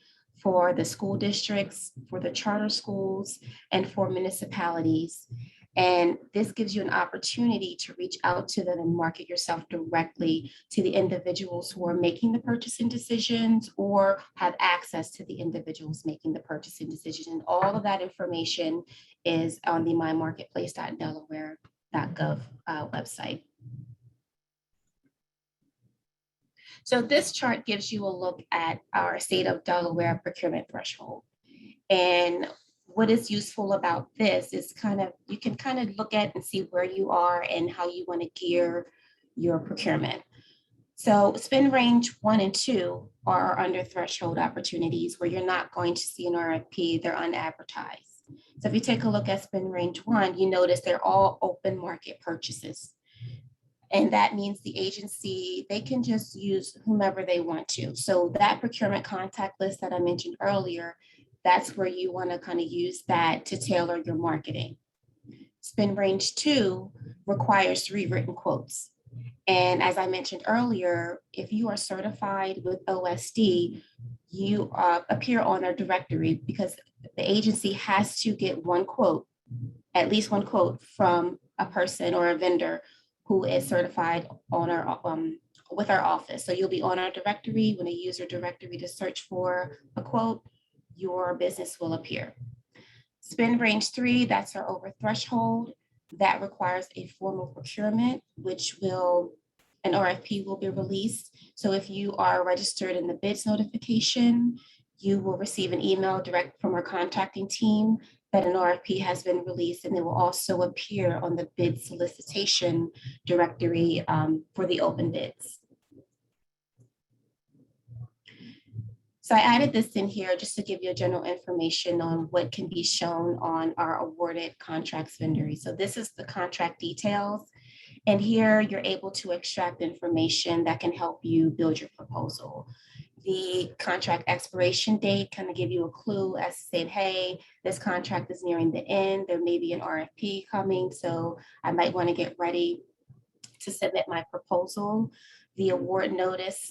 S5: for the school districts, for the charter schools, and for municipalities. And this gives you an opportunity to reach out to them and market yourself directly to the individuals who are making the purchasing decisions or have access to the individuals making the purchasing decisions. And all of that information is on the mymarketplace.delaware.gov website. So this chart gives you a look at our state of Delaware procurement threshold. And what is useful about this is you can kind of look at and see where you are and how you want to gear your procurement. So spend range 1 and 2 are under threshold opportunities where you're not going to see an RFP, they're unadvertised. So if you take a look at spend range 1, you notice they're all open market purchases. And that means the agency, they can just use whomever they want to. So that procurement contact list that I mentioned earlier, that's where you want to kind of use that to tailor your marketing. Spend range 2 requires 3 written quotes. And as I mentioned earlier, if you are certified with OSD, you appear on their directory because the agency has to get one quote, at least one quote from a person or a vendor who is certified on our with our office. So you'll be on our directory. When they use your directory to search for a quote, your business will appear. Spend range 3, that's our over threshold. That requires a formal procurement, which an RFP will be released. So if you are registered in the bids notification, you will receive an email direct from our contracting team that an RFP has been released, and it will also appear on the bid solicitation directory for the open bids. So I added this in here just to give you a general information on what can be shown on our awarded contracts vendors. So this is the contract details. And here you're able to extract information that can help you build your proposal. The contract expiration date kind of give you a clue as to say, hey, this contract is nearing the end. There may be an RFP coming, so I might want to get ready to submit my proposal. The award notice,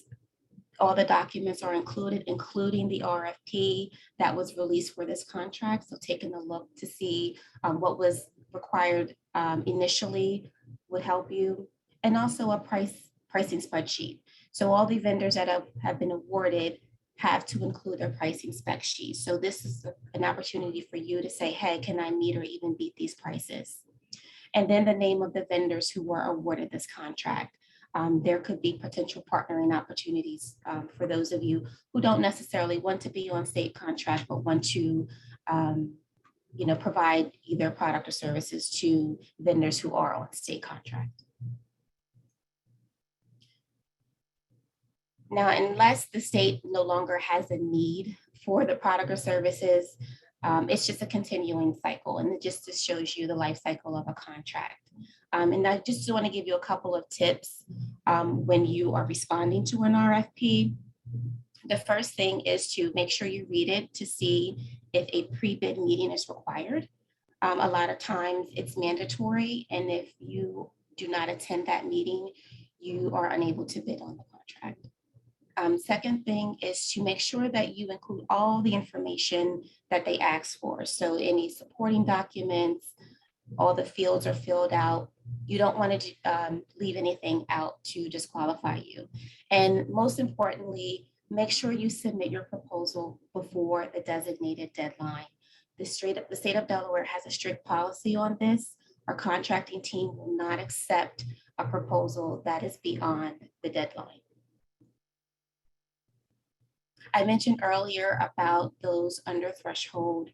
S5: all the documents are included, including the RFP that was released for this contract. So taking a look to see what was required initially would help you, and also a pricing spreadsheet. So all the vendors that have been awarded have to include their pricing spec sheet. So this is an opportunity for you to say, hey, can I meet or even beat these prices? And then the name of the vendors who were awarded this contract. There could be potential partnering opportunities for those of you who don't necessarily want to be on state contract, but want to provide either product or services to vendors who are on state contract. Now, unless the state no longer has a need for the product or services, it's just a continuing cycle, and it just shows you the life cycle of a contract. And I just want to give you a couple of tips when you are responding to an RFP. The first thing is to make sure you read it to see if a pre-bid meeting is required. A lot of times it's mandatory, and if you do not attend that meeting, you are unable to bid on the contract. Second thing is to make sure that you include all the information that they ask for. So any supporting documents, all the fields are filled out. You don't want to leave anything out to disqualify you. And most importantly, make sure you submit your proposal before the designated deadline. The state of Delaware has a strict policy on this. Our contracting team will not accept a proposal that is beyond the deadline. I mentioned earlier about those under threshold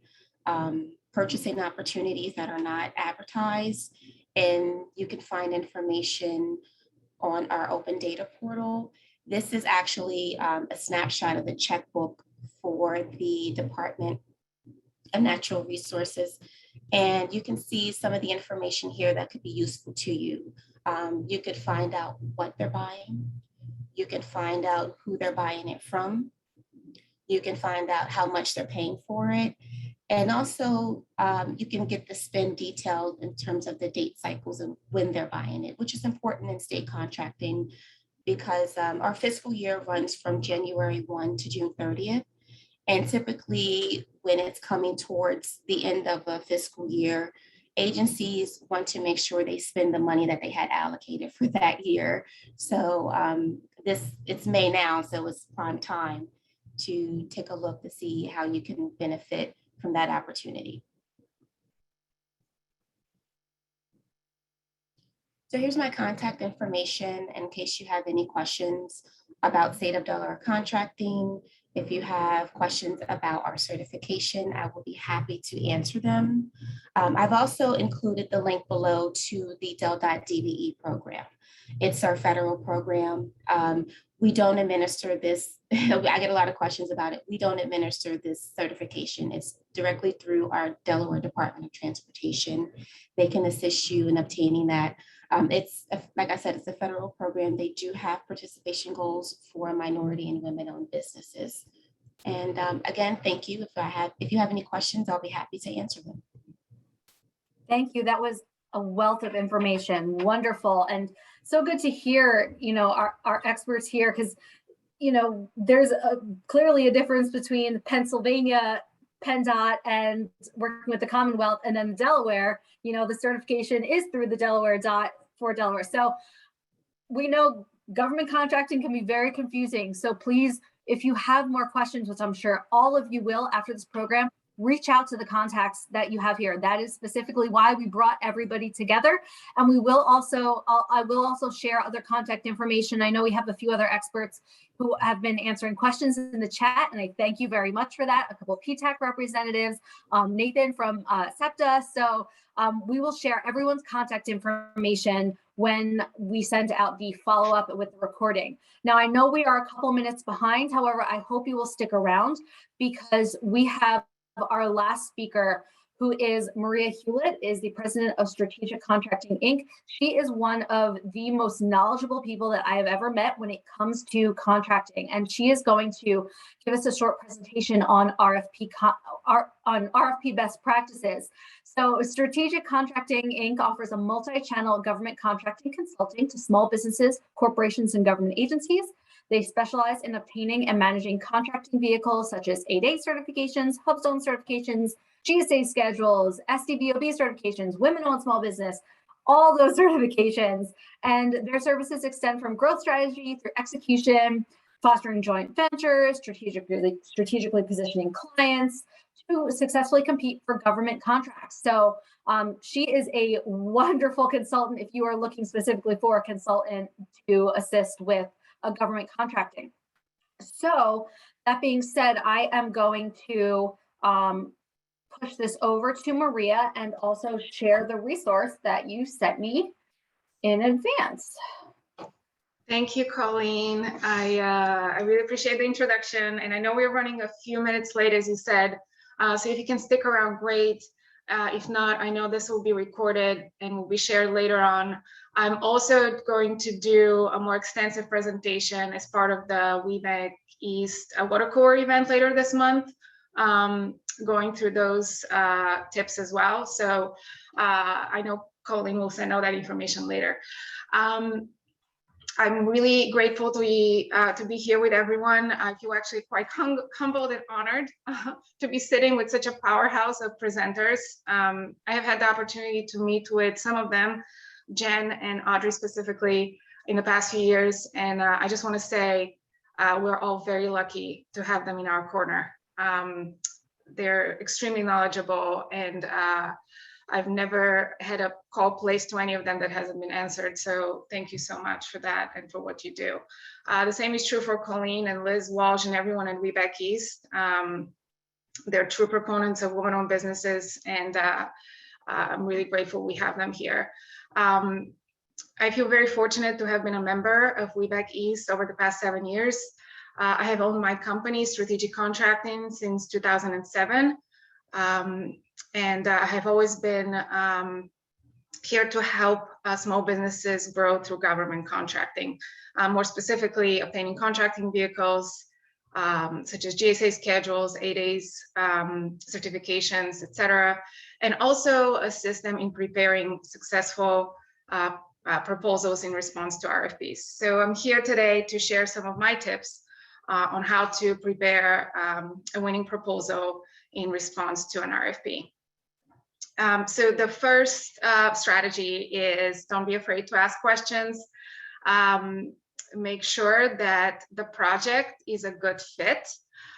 S5: purchasing opportunities that are not advertised, and you can find information on our open data portal. This is actually a snapshot of the checkbook for the Department of Natural Resources, and you can see some of the information here that could be useful to you. You could find out what they're buying. You can find out who they're buying it from. You can find out how much they're paying for it. And also you can get the spend detailed in terms of the date cycles and when they're buying it, which is important in state contracting because our fiscal year runs from January 1 to June 30th. And typically when it's coming towards the end of a fiscal year, agencies want to make sure they spend the money that they had allocated for that year. So it's May now, so it's prime time to take a look to see how you can benefit from that opportunity. So here's my contact information in case you have any questions about State of Delaware contracting. If you have questions about our certification, I will be happy to answer them. I've also included the link below to the Del.DVE program. It's our federal program. We don't administer this. I get a lot of questions about it. We don't administer this certification. It's directly through our Delaware Department of Transportation. They can assist you in obtaining that. It's, like I said, it's a federal program. They do have participation goals for minority and women-owned businesses. And again, thank you. If you have any questions, I'll be happy to answer them.
S1: Thank you. That was a wealth of information. Wonderful. And so good to hear, our experts here, because, there's clearly a difference between Pennsylvania, PennDOT, and working with the Commonwealth, and then Delaware, the certification is through the Delaware DOT for Delaware. So we know government contracting can be very confusing. So please, if you have more questions, which I'm sure all of you will after this program, reach out to the contacts that you have here. That is specifically why we brought everybody together. And we will also, I will also share other contact information. I know we have a few other experts who have been answering questions in the chat, and I thank you very much for that. A couple of PTAC representatives, Nathan from SEPTA. So we will share everyone's contact information when we send out the follow-up with the recording. Now, I know we are a couple minutes behind. However, I hope you will stick around because we have our last speaker, who is Maria Hewlett, is the president of Strategic Contracting, Inc. She is one of the most knowledgeable people that I have ever met when it comes to contracting. And she is going to give us a short presentation on RFP best practices. So Strategic Contracting, Inc. offers a multi-channel government contracting consulting to small businesses, corporations, and government agencies. They specialize in obtaining and managing contracting vehicles such as 8A certifications, HubZone certifications, GSA schedules, SDVOB certifications, women-owned small business, all those certifications. And their services extend from growth strategy through execution, fostering joint ventures, strategically positioning clients to successfully compete for government contracts. So she is a wonderful consultant if you are looking specifically for a consultant to assist with a government contracting. So that being said, I am going to push this over to Maria and also share the resource that you sent me in advance.
S6: Thank you, Colleen. I really appreciate the introduction, and I know we're running a few minutes late, as you said. So if you can stick around, great. If not, I know this will be recorded and will be shared later on. I'm also going to do a more extensive presentation as part of the WBEC East Water Cooler event later this month, going through those tips as well. So I know Colleen will send all that information later. I'm really grateful to be here with everyone. I feel actually quite humbled and honored to be sitting with such a powerhouse of presenters. I have had the opportunity to meet with some of them, Jen and Audrey specifically, in the past few years. And I just want to say we're all very lucky to have them in our corner. They're extremely knowledgeable, and I've never had a call placed to any of them that hasn't been answered. So thank you so much for that and for what you do. The same is true for Colleen and Liz Walsh and everyone at WBEC East. They're true proponents of women-owned businesses, and I'm really grateful we have them here. I feel very fortunate to have been a member of WBEC East over the past 7 years. I have owned my company, Strategic Contracting, since 2007. And I have always been here to help small businesses grow through government contracting, more specifically obtaining contracting vehicles, such as GSA schedules, 8As, certifications, etc., and also assist them in preparing successful proposals in response to RFPs. So I'm here today to share some of my tips on how to prepare a winning proposal in response to an RFP. So the first strategy is don't be afraid to ask questions. Make sure that the project is a good fit.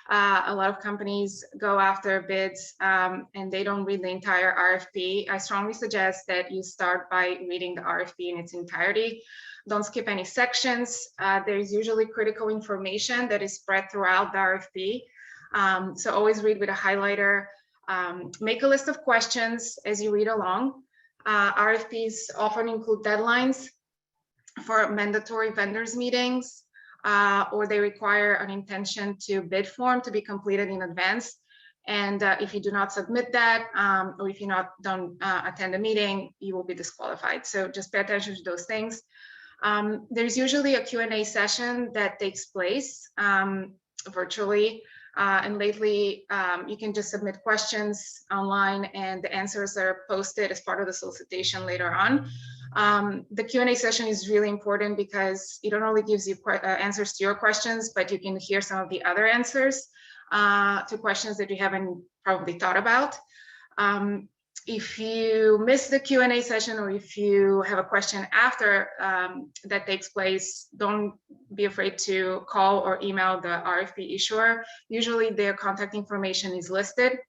S6: A lot of companies go after bids and they don't read the entire RFP. I strongly suggest that you start by reading the RFP in its entirety. Don't skip any sections. There's usually critical information that is spread throughout the RFP. So always read with a highlighter. Make a list of questions as you read along. RFPs often include deadlines for mandatory vendors meetings, or they require an intention to bid form to be completed in advance. And if you do not submit that, or if you don't attend a meeting, you will be disqualified. So just pay attention to those things. There's usually a Q&A session that takes place virtually. And lately, you can just submit questions online and the answers are posted as part of the solicitation later on. The Q&A session is really important because it not only gives you answers to your questions, but you can hear some of the other answers to questions that you haven't probably thought about. If you miss the Q&A session, or if you have a question after that takes place, don't be afraid to call or email the RFP issuer. Usually their contact information is listed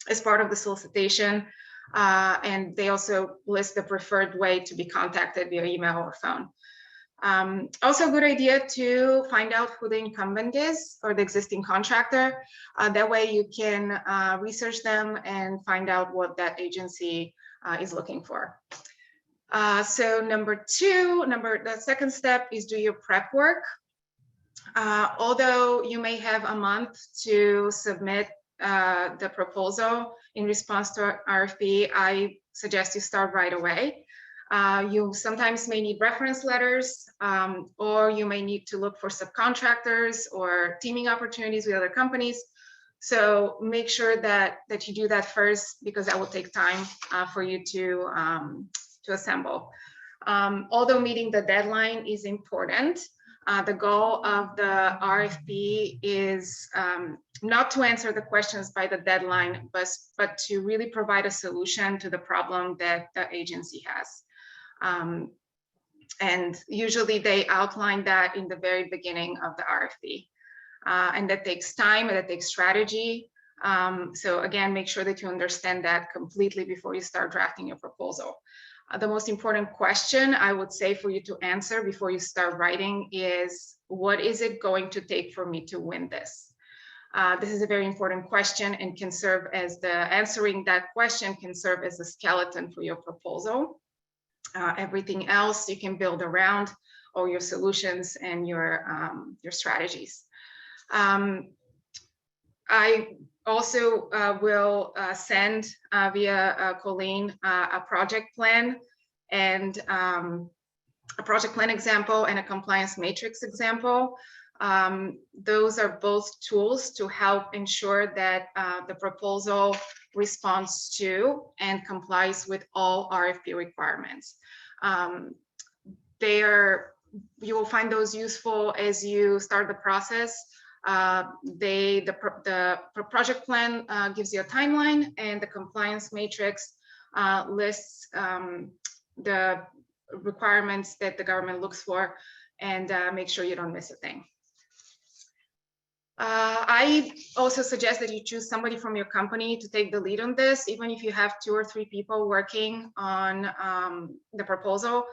S6: as part of the solicitation, and they also list the preferred way to be contacted via email or phone. Also a good idea to find out who the incumbent is or the existing contractor. That way you can research them and find out what that agency is looking for. So the second step is do your prep work. Although you may have a month to submit the proposal in response to an RFP, I suggest you start right away. You sometimes may need reference letters, or you may need to look for subcontractors or teaming opportunities with other companies. So make sure that you do that first, because that will take time for you to assemble. Although meeting the deadline is important, the goal of the RFP is not to answer the questions by the deadline, but to really provide a solution to the problem that the agency has. And usually they outline that in the very beginning of the RFP. And that takes time and that takes strategy. So again, make sure that you understand that completely before you start drafting your proposal. The most important question I would say for you to answer before you start writing is, what is it going to take for me to win this? This is a very important question and can serve as answering that question can serve as a skeleton for your proposal. Everything else you can build around, or your solutions and your strategies. I also will send via Colleen a project plan and a project plan example and a compliance matrix example. Those are both tools to help ensure that the proposal responds to and complies with all RFP requirements. You will find those useful as you start the process. The project plan gives you a timeline, and the compliance matrix lists the requirements that the government looks for, and make sure you don't miss a thing. I also suggest that you choose somebody from your company to take the lead on this, even if you have 2 or 3 people working on the proposal.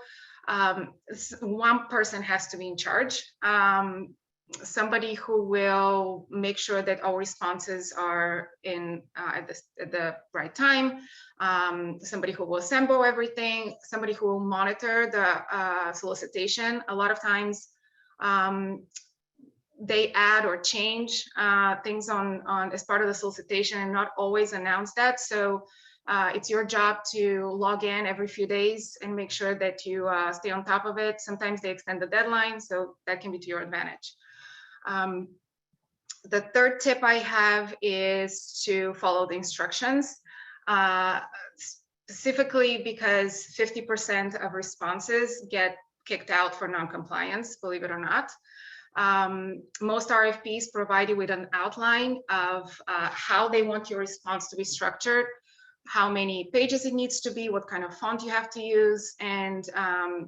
S6: One person has to be in charge. Somebody who will make sure that all responses are in at the right time. Somebody who will assemble everything. Somebody who will monitor the solicitation. A lot of times, they add or change things on as part of the solicitation and not always announce that. So it's your job to log in every few days and make sure that you stay on top of it. Sometimes they extend the deadline, so that can be to your advantage. The third tip I have is to follow the instructions, specifically because 50% of responses get kicked out for non-compliance, believe it or not. Most RFPs provide you with an outline of how they want your response to be structured, how many pages it needs to be, what kind of font you have to use, and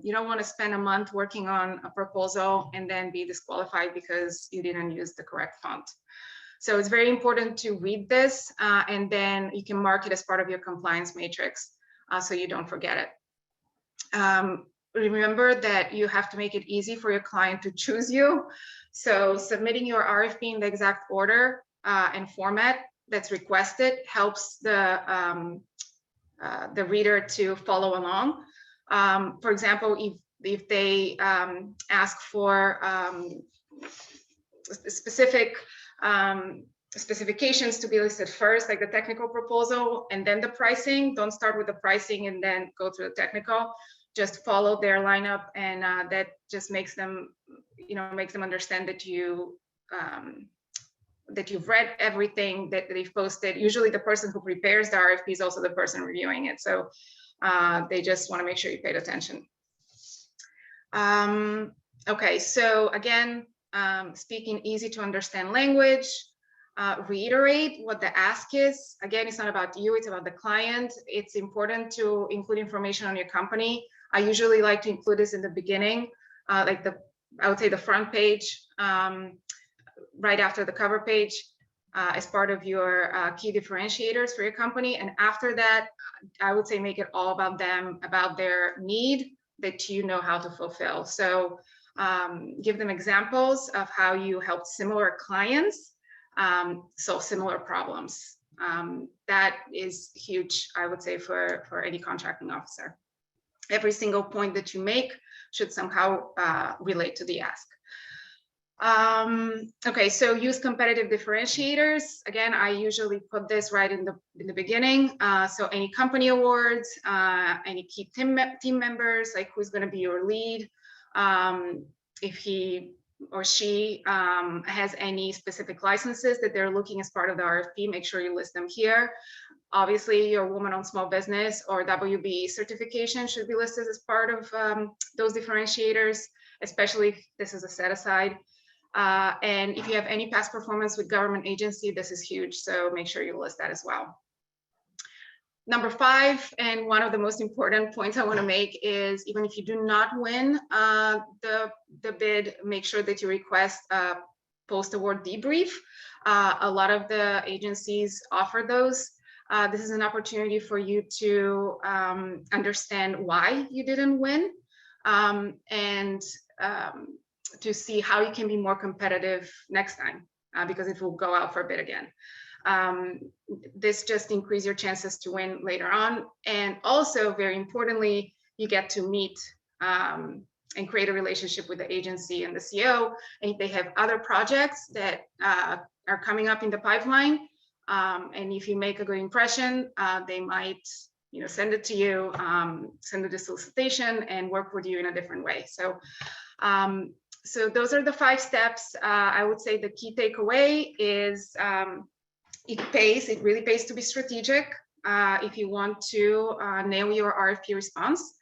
S6: you don't want to spend a month working on a proposal and then be disqualified because you didn't use the correct font. So it's very important to read this, and then you can mark it as part of your compliance matrix so you don't forget it. Remember that you have to make it easy for your client to choose you. So submitting your RFP in the exact order and format that's requested helps the reader to follow along. For example, if they ask for specific specifications to be listed first, like the technical proposal and then the pricing, don't start with the pricing and then go to the technical. Just follow their lineup, and that just makes them, makes them understand that you that you've read everything that they've posted. Usually the person who prepares the RFP is also the person reviewing it. So they just want to make sure you paid attention. Okay, so again, speaking easy to understand language, reiterate what the ask is. Again, it's not about you, it's about the client. It's important to include information on your company. I usually like to include this in the beginning, like I would say the front page, right after the cover page, as part of your key differentiators for your company. And after that, I would say make it all about them, about their need that you know how to fulfill. So give them examples of how you helped similar clients solve similar problems. That is huge, I would say, for any contracting officer. Every single point that you make should somehow relate to the ask. Okay, so use competitive differentiators. Again, I usually put this right in the beginning. So any company awards, any key team members, like who's going to be your lead, if he or she has any specific licenses that they're looking as part of the RFP, make sure you list them here. Obviously, your woman-owned small business or WBE certification should be listed as part of those differentiators, especially if this is a set aside. And if you have any past performance with government agency, this is huge. So make sure you list that as well. Number 5, and one of the most important points I want to make is even if you do not win the bid, make sure that you request a post-award debrief. A lot of the agencies offer those. This is an opportunity for you to understand why you didn't win, and to see how you can be more competitive next time, because it will go out for a bid again. This just increases your chances to win later on. And also, very importantly, you get to meet and create a relationship with the agency and the CO. And if they have other projects that are coming up in the pipeline, and if you make a good impression, they might send it to you, send it a solicitation, and work with you in a different way. So so those are the 5 steps. I would say the key takeaway is it really pays to be strategic if you want to nail your RFP response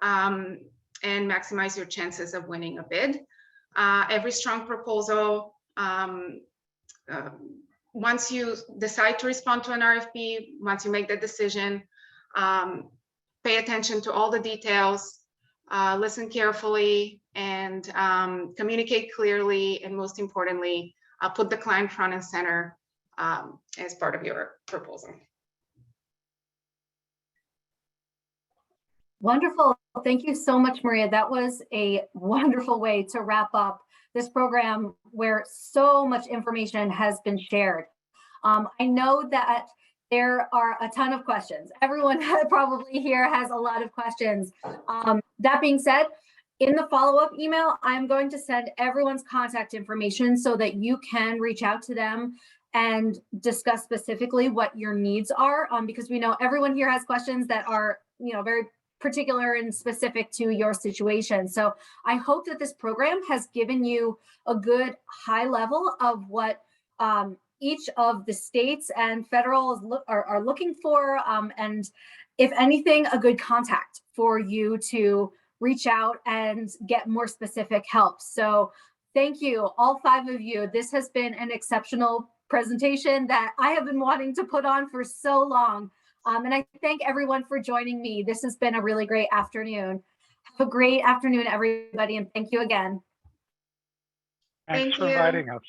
S6: and maximize your chances of winning a bid. Every strong proposal, once you decide to respond to an RFP, once you make the decision, pay attention to all the details, listen carefully, and communicate clearly, and most importantly, put the client front and center as part of your proposal.
S1: Wonderful. Thank you so much, Maria. That was a wonderful way to wrap up this program where so much information has been shared. I know that there are a ton of questions. Everyone probably here has a lot of questions. That being said, in the follow-up email, I'm going to send everyone's contact information so that you can reach out to them and discuss specifically what your needs are, because we know everyone here has questions that are, very particular and specific to your situation. So I hope that this program has given you a good high level of what each of the states and federal are looking for, and if anything, a good contact for you to reach out and get more specific help. So thank you, all 5 of you. This has been an exceptional presentation that I have been wanting to put on for so long. And I thank everyone for joining me. This has been a really great afternoon. Have a great afternoon, everybody, and thank you again.
S4: Thanks
S6: Thank
S4: for
S6: you.
S4: inviting us.